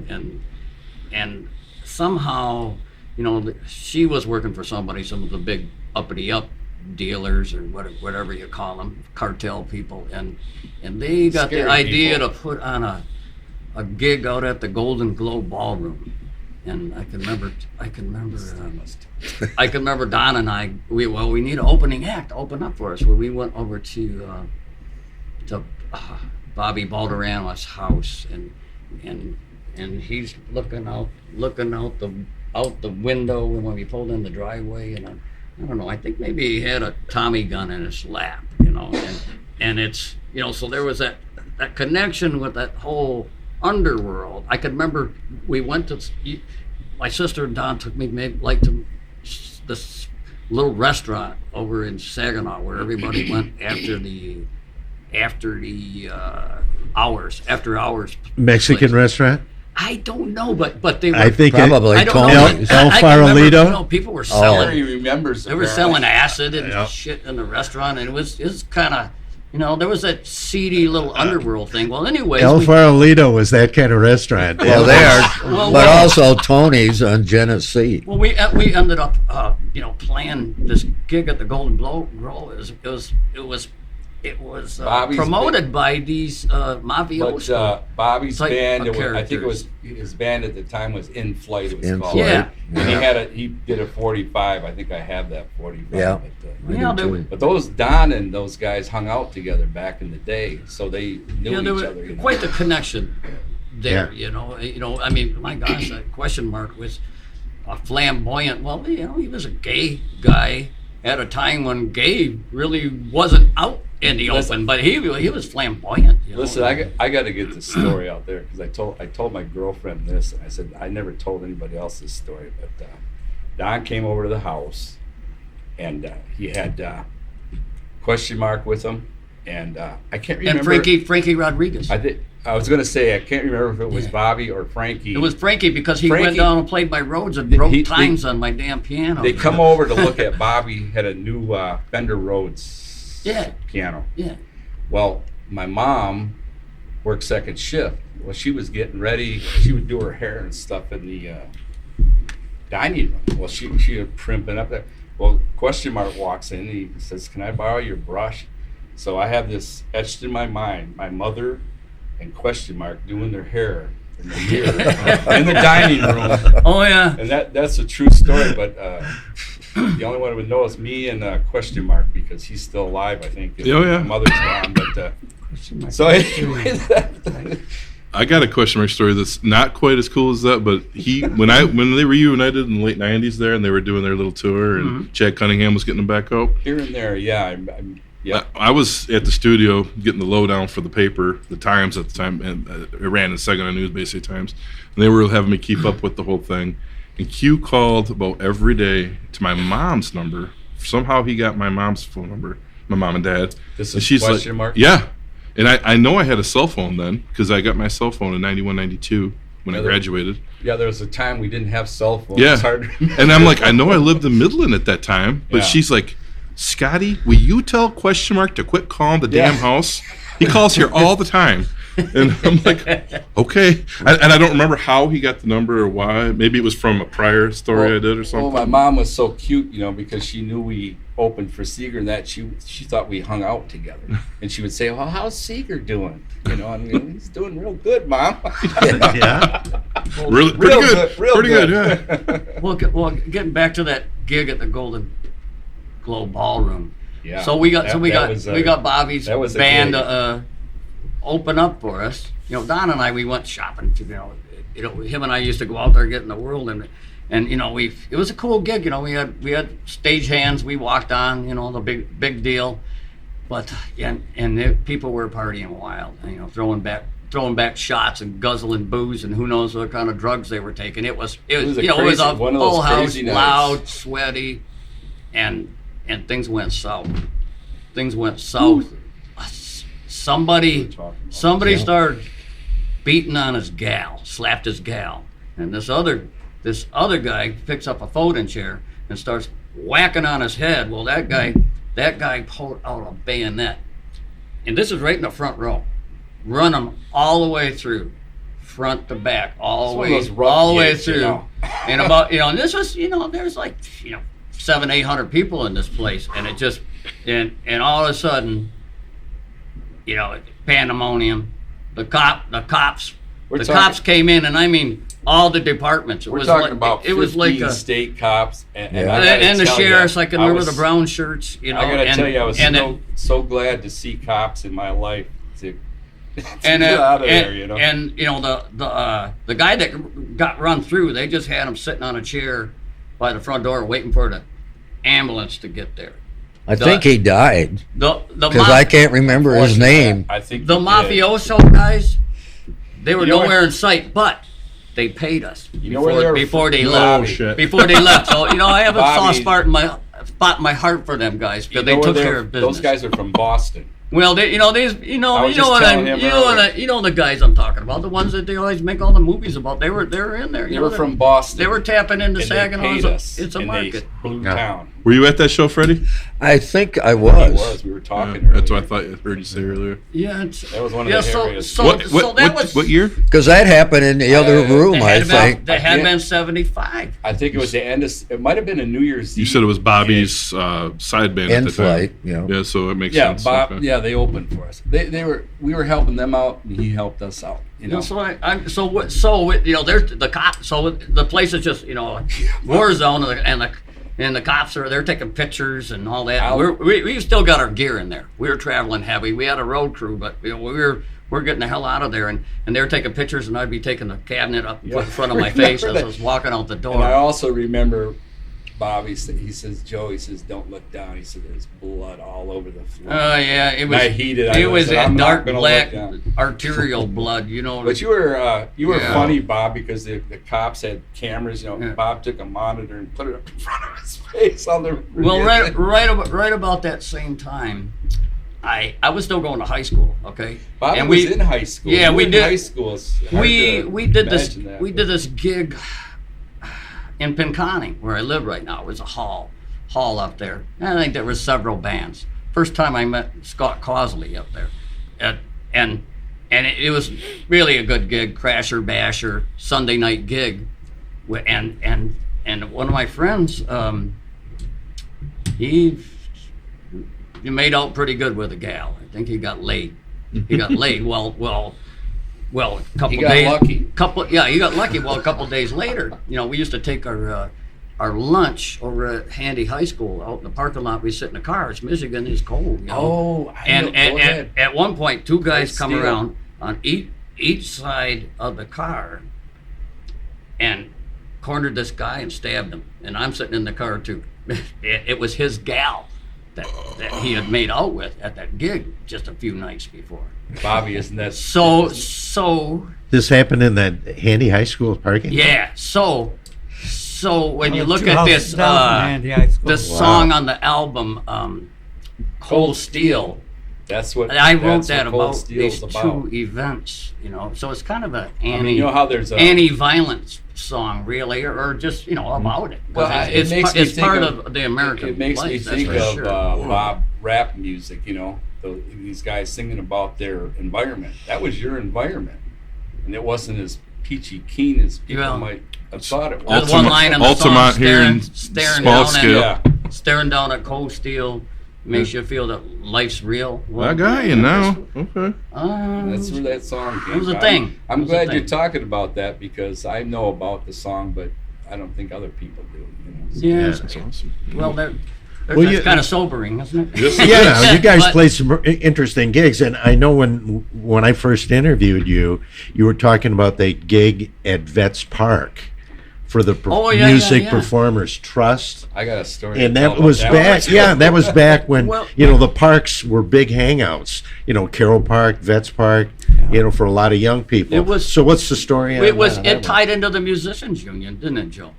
and somehow, you know, she was working for somebody, some of the big uppity up dealers or whatever you call them, cartel people, and they got Scary the idea people. to put on a gig out at the Golden Globe Ballroom. And I can remember Don and I. We need an opening act to open up for us. Well, we went over to Bobby Balderano's house, and he's looking out the window when we pulled in the driveway, and I don't know. I think maybe he had a Tommy gun in his lap, you know, and it's, you know, so there was that connection with that whole underworld. I could remember we went to, my sister and Don took me maybe to this little restaurant over in Saginaw where everybody went after hours. Mexican place. restaurant? I don't know, but they were. I think Probably I don't know. Tony's. El I can remember, Farolito? you know, people were selling. He remembers. They were selling acid and Yeah. shit in the restaurant, and it was kind of, you know, there was that seedy little underworld thing. Well, anyways, El Farolito was that kind of restaurant. Well, there, Well, but well- also Tony's on Genesee. well, we ended up, you know, playing this gig at the Golden Grove. It was Bobby's promoted by these mafiosos. But Bobby's type band, of I think it was characters. his band at the time was In Flight. It was In called. Flight, Yeah. And he did a 45. I think I have that 45. Yeah. Yeah, they were- But those Don and those guys hung out together back in the day, so they knew Yeah, there each was other. You know? quite the connection there. Yeah. You know. I mean, my gosh, that question mark was a flamboyant. Well, you know, he was a gay guy at a time when gay really wasn't out in the open, but he was flamboyant. You know? Listen, I got to get this story out there because I told my girlfriend this, and I said I never told anybody else this story, but Don came over to the house, and he had question mark with him, and I can't remember. and Frankie Rodriguez. I was gonna say I can't remember if it was Yeah. Bobby or Frankie. It was Frankie because he Frankie- went down and played my roads and broke He- times on my damn piano. They come over to look at Bobby had a new Fender Rhodes Yeah. piano. Yeah. Well, my mom worked second shift. Well, she was getting ready. She would do her hair and stuff in the dining room. Well, she was primping up there. Well, question mark walks in. He says, "Can I borrow your brush?" So I have this etched in my mind. My mother and question mark doing their hair in the mirror in the dining room. Oh yeah. And that's a true story, but the only one who would know is me and question mark because he's still alive, I think. Oh, yeah. My mother's gone, but so anyway, I got a question mark story that's not quite as cool as that, but when they reunited in the late '90s there, and they were doing their little tour, and Chad Cunningham was getting them back out. here and there, yeah, yeah. I was at the studio getting the lowdown for the paper, the Times at the time, and it ran in Saginaw News-Basically Times, and they were having me keep up with the whole thing. And Q called about every day to my mom's number. Somehow he got my mom's phone number, my mom and dad. This and is she's question like, mark? yeah. And I know I had a cell phone then because I got my cell phone in 91, 92 when I Yeah, graduated. Yeah, there was a time we didn't have cell phones. Yeah. It's hard to remember. And I'm like, I know I lived in Midland at that time, but Yeah. she's like, Scotty, will you tell question mark to quit calling the damn Yeah. house? He calls here all the time. And I'm like, okay. And I don't remember how he got the number or why. Maybe it was from a prior story I did or something. Well, my mom was so cute, you know, because she knew we opened for Seger and that she thought we hung out together. And she would say, well, how's Seger doing? You know, I mean, he's doing real good, Mom. Yeah. Really, pretty Real good. real Pretty good, yeah. Well, getting back to that gig at the Golden Globe Ballroom. Yeah. So we got That was Bobby's that was a band gig. Open up for us. You know, Don and I, we went shopping. You know, him and I used to go out there get in the world, and you know, it was a cool gig. You know, we had stage hands. We walked on. You know, the big deal. But people were partying wild. You know, throwing back shots and guzzling booze and who knows what kind of drugs they were taking. It was a you know, it was crazy- a one of those full house, crazy nights. loud, sweaty, and things went south. Things went south. Somebody started beating on his gal, slapped his gal, and this other guy picks up a folding chair and starts whacking on his head. Well, that guy That guy pulled out a bayonet, and this is right in the front row. Run them all the way through, front to back, all the way gigs, through. you know. And about, and this was, there's like, 700-800 people in this place, and it just, and all of a sudden, pandemonium. The cops came in, and I mean all the departments. We're talking about 15 state cops and the sheriffs. I can remember the brown shirts. I gotta tell you, I was so glad to see cops in my life to get out of there. And the guy that got run through, they just had him sitting on a chair by the front door waiting for the ambulance to get there. I think he died because I can't remember his name. I think the mafioso guys, they were nowhere in sight, but they paid us before they left. Before they left, so I have a soft spot in my heart for them guys because they took care of business. Those guys are from Boston. Well, the guys I'm talking about, the ones that they always make all the movies about. They were in there. They were from Boston. They were tapping into Saginaw. It's a market. Blue town. Were you at that show, Freddie? I think I was. We were talking. That's what I thought I heard you say earlier. Yeah, that was one of the areas. What year? Because that happened in the other room, I think. That had been 75. I think it was the end of. It might have been a New Year's Eve. You said it was Bobby's side band at the time. Yeah, so it makes sense. Bob. Okay. Yeah, they opened for us. We were helping them out, and he helped us out. There's the cops. So the place is just war zone, and the cops they're taking pictures and all that. We still got our gear in there. We were traveling heavy. We had a road crew, but we're getting the hell out of there, and they were taking pictures, and I'd be taking the cabinet up in front of my face as I was walking out the door. And I also remember Bob, he says, Joe, don't look down. He said, there's blood all over the floor. Oh, yeah. It was, it was that dark black arterial blood, But you were funny, Bob, because the cops had cameras. Bob took a monitor and put it up in front of his face on the. Well, right about that same time, I was still going to high school. Okay, Bob was in high school. Yeah, we did. High school. We did this. We did this gig in Pinconning, where I live right now. It was a hall up there. And I think there was several bands. First time I met Scott Causley up there, and it was really a good gig, Crasher Basher Sunday night gig, and one of my friends, he made out pretty good with a gal. I think he got laid. He got laid. Well, a couple days. He got lucky. He got lucky. Well, a couple days later, we used to take our lunch over at Handy High School out in the parking lot. We sit in the car. It's Michigan. It's cold. And at one point, two guys come around on each side of the car and cornered this guy and stabbed him. And I'm sitting in the car too. It was his gal that he had made out with at that gig just a few nights before. Bobby, isn't that so? This happened in that Handy High School parking lot? Yeah. So when you look at this, this song on the album, Cold Steel. That's what I wrote that about these two events. So it's kind of an anti-violence song, really, or just about it. Well, it's part of the American. It makes me think of Bob rap music. These guys singing about their environment. That was your environment, and it wasn't as peachy keen as people might have thought it was. There's one line in the song, staring down at cold steel. Makes you feel that life's real. Well, I got you now. Okay. That's where that song came. It was a thing. I'm glad you're talking about that because I know about the song, but I don't think other people do. Yeah, that's awesome. Well, that's kind of sobering, isn't it? Yeah, you guys played some interesting gigs, and I know when I first interviewed you, you were talking about the gig at Vets Park for the Music Performers Trust. I got a story. And that was back. Yeah, that was back when the parks were big hangouts. Carroll Park, Vets Park. For a lot of young people. So what's the story? It tied into the musicians union, didn't it, Joe?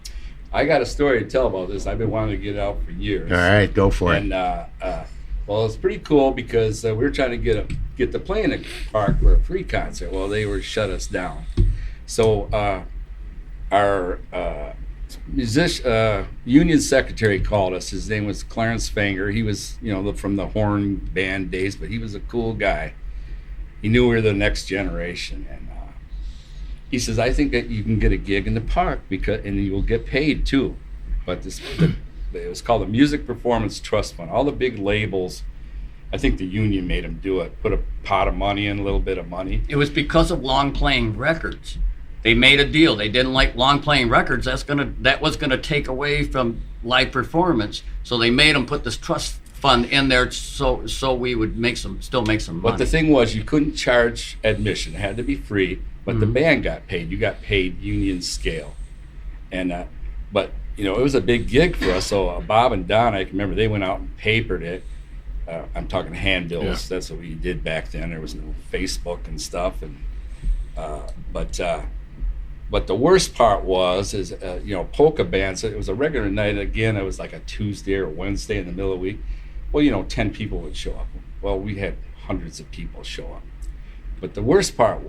I got a story to tell about this. I've been wanting to get out for years. All right, go for it. And it's pretty cool because we were trying to get to play in a park for a free concert. Well, they shut us down. So our union secretary called us. His name was Clarence Fanger. He was, from the horn band days, but he was a cool guy. He knew we were the next generation, and he says, "I think that you can get a gig in the park and you will get paid too." But it was called the Music Performance Trust Fund. All the big labels, I think the union made them do it. Put a pot of money in, a little bit of money. It was because of long playing records. They made a deal. They didn't like long playing records. That was gonna take away from live performance. So they made them put this trust fund in there so we would still make some money. But the thing was, you couldn't charge admission. It had to be free. But the band got paid. You got paid union scale, and but it was a big gig for us. So Bob and Don, I can remember, they went out and papered it. I'm talking handbills. Yeah. That's what we did back then. There was no Facebook and stuff, and but the worst part is polka bands. It was a regular night. Again, it was like a Tuesday or Wednesday in the middle of the week. Well, 10 people would show up. Well, we had hundreds of people show up. But the worst part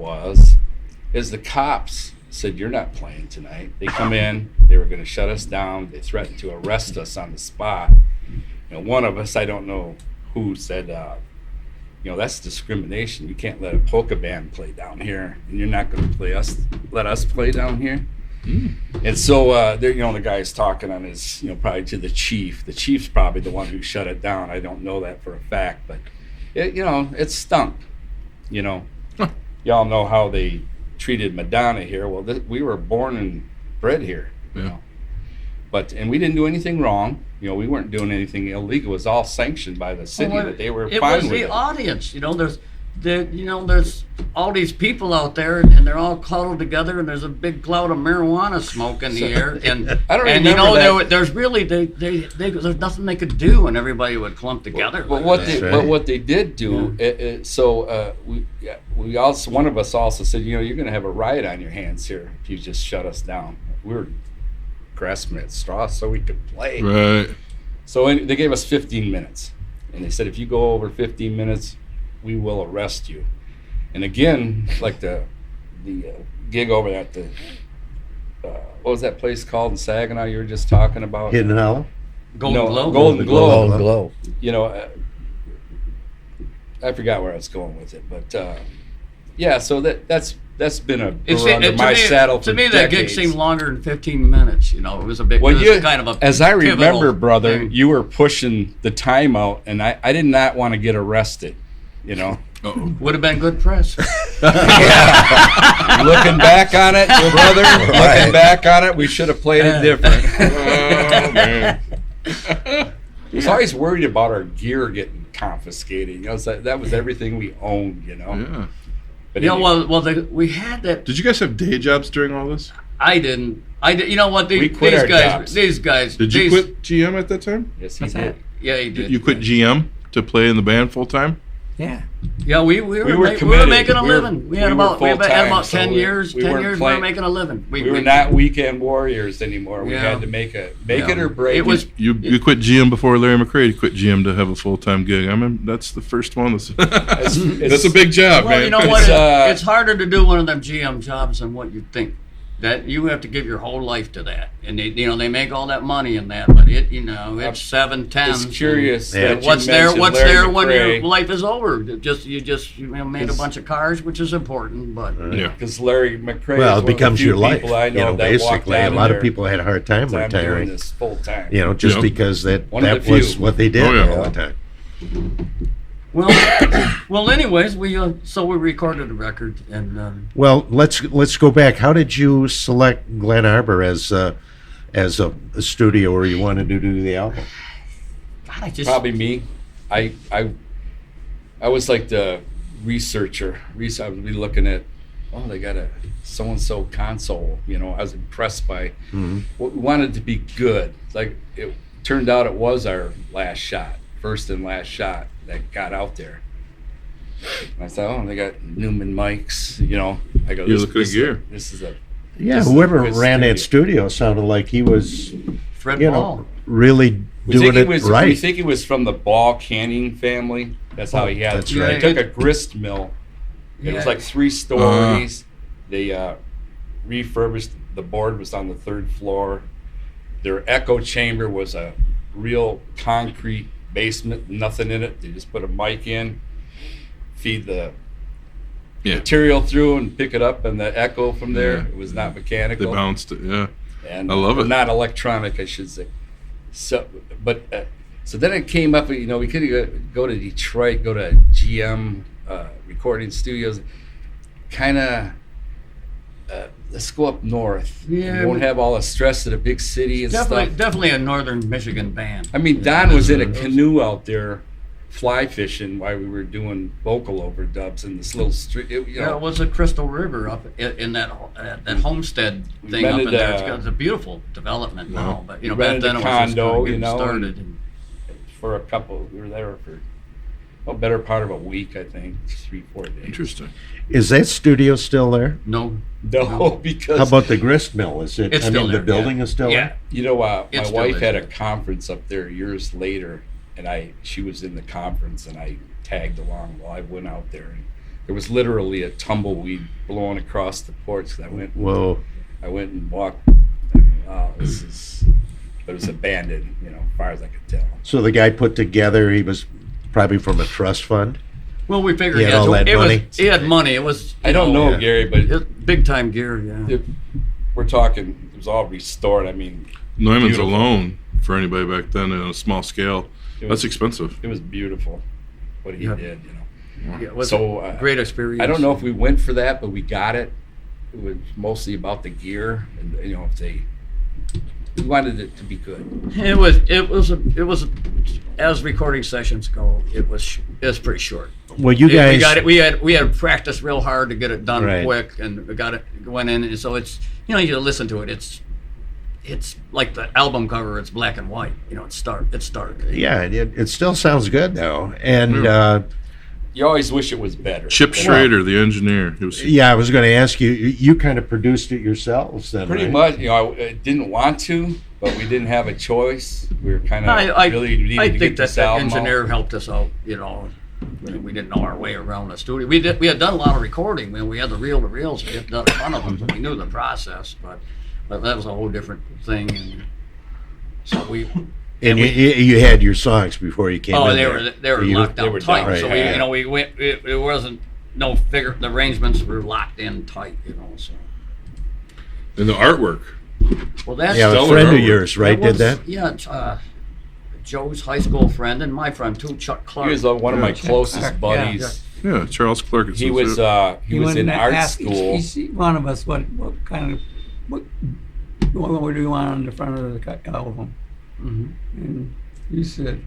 is the cops said, "You're not playing tonight." They come in, they were going to shut us down. They threatened to arrest us on the spot. One of us, I don't know who, said, "That's discrimination. You can't let a polka band play down here, and you're not going to let us play down here." And so the guy's talking on his, probably to the chief. The chief's probably the one who shut it down. I don't know that for a fact, but it stunk. Y'all know how they treated Madonna here. Well, we were born and bred here, and we didn't do anything wrong. We weren't doing anything illegal. It was all sanctioned by the city that they were fine with it. It was the audience. There's all these people out there, and they're all cuddled together, and there's a big cloud of marijuana smoke in the air, and I don't remember that. there's really there's nothing they could do, and everybody would clump together. But what they did do, we also, one of us also said, you're going to have a riot on your hands here if you just shut us down. We were grasping at straws so we could play. Right. So they gave us 15 minutes, and they said, if you go over 15 minutes, we will arrest you. And again, like the gig over at the what was that place called in Saginaw you were just talking about? Hidden Hollow? Golden Glow. Golden Glow. I forgot where I was going with it, but so that's been a saddle for to me, decades. that gig seemed longer than 15 minutes. It was a big. Well, it was kind of a. As I remember, brother, thing. you were pushing the time out, and I did not want to get arrested. Would have been good press. Looking back on it, brother, looking back on it, we should have played it different. Oh, man. I was always worried about our gear getting confiscated. That was everything we owned. Yeah. But we had that. Did you guys have day jobs during all this? I didn't. You know what? We quit our jobs. These guys. Did you quit GM at that time? Yes, he did. Yeah, he did. You quit GM to play in the band full time? Yeah. Yeah, we were committed. making a living. We had about 10 years. We 10 weren't years. playing. We were making a living. We were not weekend warriors anymore. We had to make it or break. It was. You quit GM before Larry McCray quit GM to have a full-time gig. I mean, that's the first one. That's a big job, Well, man. you know what? It's harder to do one of them GM jobs than what you think. That you have to give your whole life to that, and they make all that money in that, but it's 7 10s. It's curious. That What's you there mentioned Larry there when McCray. your life is over? You made a bunch of cars, which is important, but Yeah. Because Larry McCray. Well, is it one becomes of the few your life. people I know that walked Basically, a down lot there of people had a hard time and said, "I'm doing retiring. this full time." Just Yeah. because that One of the was few. what they did Oh, yeah. all the time. well. Anyways, we recorded a record, and Well, let's go back. How did you select Glen Arbor as a studio where you wanted to do the album? God, I just Probably me. I was like the researcher. I would be looking at, they got a so-and-so console. I was impressed by what we wanted to be good. Like it turned out it was our last shot, first and last shot that got out there. And I thought, they got Newman mics. I go, You look at gear. This is a Yeah, Just whoever a good ran that studio sounded like he was, Fred you Ball. know, really doing it We right. think he was from the Ball canning family. That's how he had That's it. right. He took a grist mill. It was Yeah. like 3 stories. They refurbished. The board was on the 3rd floor. Their echo chamber was a real concrete basement, nothing in it. They just put a mic in, feed the material through and pick it up, and the echo from there. It was not mechanical. They bounced it, yeah. And I love it. Not electronic, I should say. So, but so then it came up. You know, we could go to Detroit, go to GM recording studios. Kind of, let's go up north. Yeah, we won't have all the stress of a big city and stuff. Definitely a northern Michigan band. I mean, Don was in a canoe out there, fly fishing while we were doing vocal overdubs in this little street. It was the Crystal River up in that homestead thing up in there. It's a beautiful development now, but back then it was condo, just getting started. For a couple, we were there for a better part of a week, I think, 3-4 days. Interesting. Is that studio still there? No, because how about the grist mill? Is it? It's still the there, building is still there. there. My wife had a conference up there years later, and she was in the conference, and I tagged along while I went out there, and there was literally a tumbleweed blowing across the porch. I went and walked. But it was abandoned, as far as I could tell. So the guy put together, he was probably from a trust fund. Well, we figured he had all that money. He had money. It was. I don't know, Gary, but big time gear. Yeah. We're talking. It was all restored. I mean, Neumann's alone for anybody back then on a small scale. That's expensive. It was beautiful what he did. Yeah, it was a great experience. I don't know if we went for that, but we got it. It was mostly about the gear, and we wanted it to be good. It was as recording sessions go. It was pretty short. Well, you guys, we had practiced real hard to get it done right. quick, and we went in, and so it's you listen to it. It's like the album cover. It's black and white. It's stark. Yeah, it still sounds good though, and. You always wish it was better. Chip Schrader, the engineer. I was going to ask you. You kind of produced it yourselves, then. Pretty right? much. I didn't want to, but we didn't have a choice. We were kind of really needed to get this album I think that engineer out. helped us out. We didn't know our way around the studio. We had done a lot of recording. We had the reel-to-reels. We had done a ton of them, so we knew the process. But that was a whole different thing. And so we. And you had your songs before you came in. They were locked down tight. Right. So we went. It wasn't no figure. The arrangements were locked in tight. So. And the artwork. Well, that's a friend of yours, right? Did that? Yeah, Joe's high school friend and my friend too, Chuck Clark. He was one of my closest buddies. Yeah, Charles Clark. He was in art school. One of us, what do you want on the front of the album? Mm-hmm. And he said,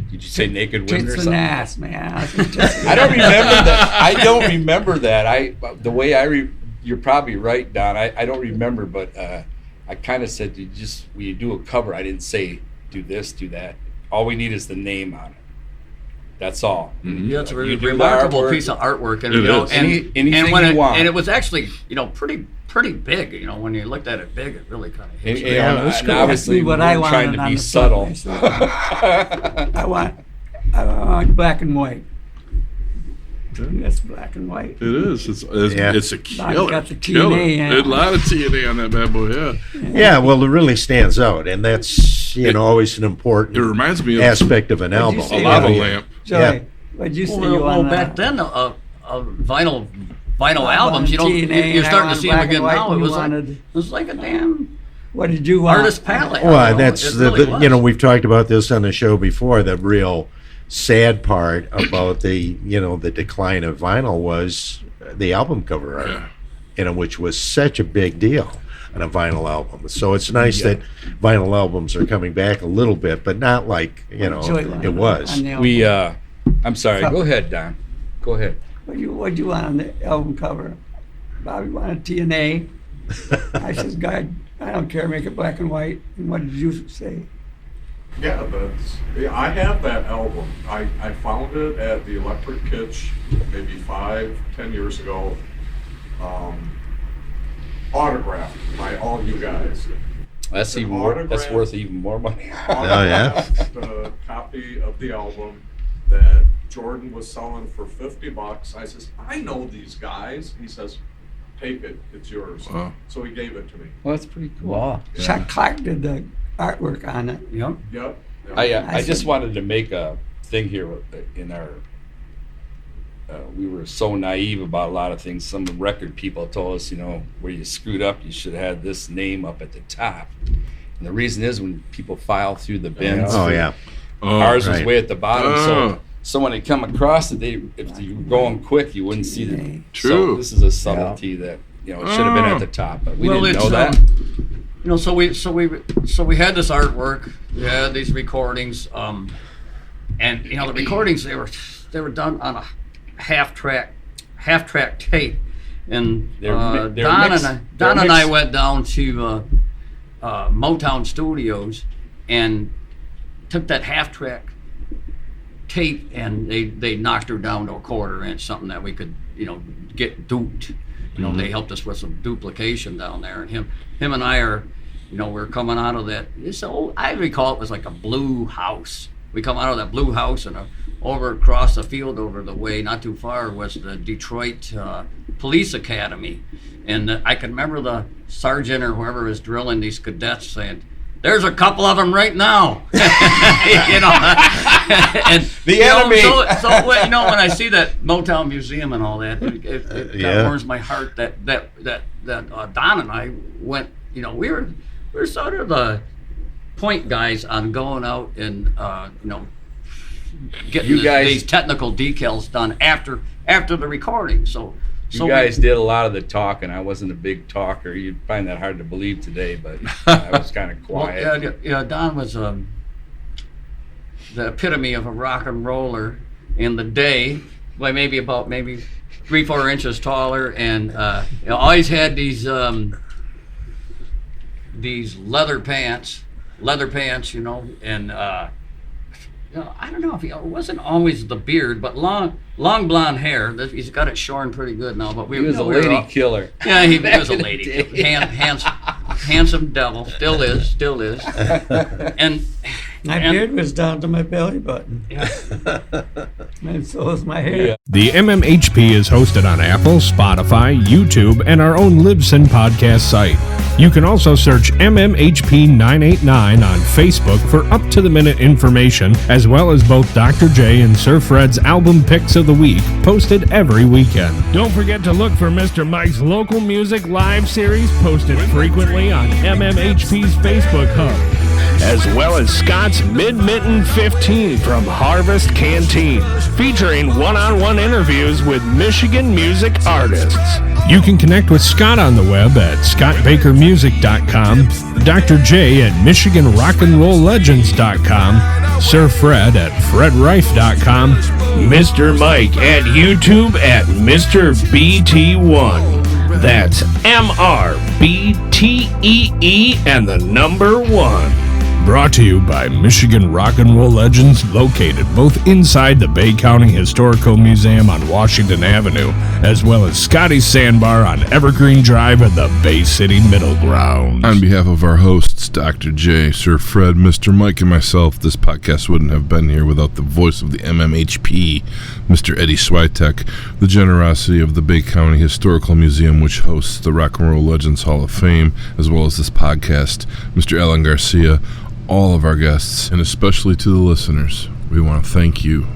"Did you say Naked Women or tits something?" and ass, man. I don't remember that. I don't remember that. The way you're probably right, Don. I don't remember, but I kind of said, when you do a cover, I didn't say do this, do that. All we need is the name on it. That's all. Mm-hmm. Yeah, it's a really remarkable piece of artwork, and anything you want. And it was actually pretty big. When you looked at it big, it really kind of hit you. And obviously, what we're trying to be subtle. I want black and white. That's black and white. It is. It's a killer. Got the TNA, yeah. A lot of TNA on that bad boy. Yeah. Yeah. Well, it really stands out, and that's always an important. It reminds me of aspect of an album. A lava lamp. Joey, what'd you say? Well, back then, vinyl albums, you're starting to see them again now. It was like a damn. What did you want? Artist palette. Well, that's we've talked about this on the show before. The real sad part about the decline of vinyl was the album cover art, which was such a big deal on a vinyl album. So it's nice that vinyl albums are coming back a little bit, but not like it was. I'm sorry. Go ahead, Don. Go ahead. What'd you want on the album cover? Bobby wanted TNA. I says, God, I don't care, make it black and white. And what did you say? Yeah, I have that album. I found it at the Electric Kitsch maybe 5-10 years ago. Autographed by all you guys. That's worth even more money. The copy of the album that Jordan was selling for $50. I says, I know these guys. He says, take it, it's yours. Wow. So he gave it to me. Well, that's pretty cool. Wow. Yeah. Chuck Clark did the artwork on it. Yep. Yep. I just wanted to make a thing here in our. We were so naive about a lot of things. Some record people told us, where you screwed up, you should have had this name up at the top. And the reason is when people file through the bins. Oh, yeah. Ours was right. way at the bottom, so when they come across it, if you were going quick, you wouldn't see the. True. So this is a subtlety that it should have been at the top, but we didn't know that. So we had this artwork, we had these recordings, and the recordings they were done on a half track tape, and They're Don mixed. and I went down to Motown Studios and took that half track tape, and they knocked her down to a 1/4 inch, something that we could get duped. They helped us with some duplication down there, and him and I are, we're coming out of that. I recall it was like a blue house. We come out of that blue house, and over across the field, over the way, not too far, was the Detroit Police Academy, and I can remember the sergeant or whoever was drilling these cadets saying, "There's a couple of them right now," and The enemy. So when I see that Motown Museum and all that, it kind of warms my heart that Don and I went. We were sort of the point guys on going out and getting these technical decals done after the recording. So You guys did a lot of the talking. I wasn't a big talker. You'd find that hard to believe today, but I was kind of quiet. Well, Don was the epitome of a rock and roller in the day. Well, maybe 3-4 inches taller, and always had these leather pants, and I don't know if it wasn't always the beard, but long blonde hair. He's got it shorn pretty good now. But he was a lady killer. Yeah, he was a lady killer. Handsome devil, still is. And My beard was down to my belly button. Yeah. And so is my hair. The MMHP is hosted on Apple, Spotify, YouTube, and our own Libsyn podcast site. You can also search MMHP 989 on Facebook for up-to-the-minute information, as well as both Dr. J and Sir Fred's album picks of the week, posted every weekend. Don't forget to look for Mr. Mike's local music live series, posted frequently on MMHP's Facebook hub, as well as Scott's Mid-Mitten 15 from Harvest Canteen, featuring one-on-one interviews with Michigan music artists. You can connect with Scott on the web at scottbakermusic.com, Dr. J at michiganrockandrolllegends.com, Sir Fred at fredrife.com, Mr. Mike at YouTube at Mr. BT1. That's MRBTEE and the number 1. Brought to you by Michigan Rock and Roll Legends, located both inside the Bay County Historical Museum on Washington Avenue, as well as Scotty's Sandbar on Evergreen Drive at the Bay City Middle Grounds. On behalf of our hosts, Dr. J, Sir Fred, Mr. Mike, and myself, this podcast wouldn't have been here without the voice of the MMHP, Mr. Eddie Switek, the generosity of the Bay County Historical Museum, which hosts the Rock and Roll Legends Hall of Fame, as well as this podcast, Mr. Alan Garcia, all of our guests, and especially to the listeners. We want to thank you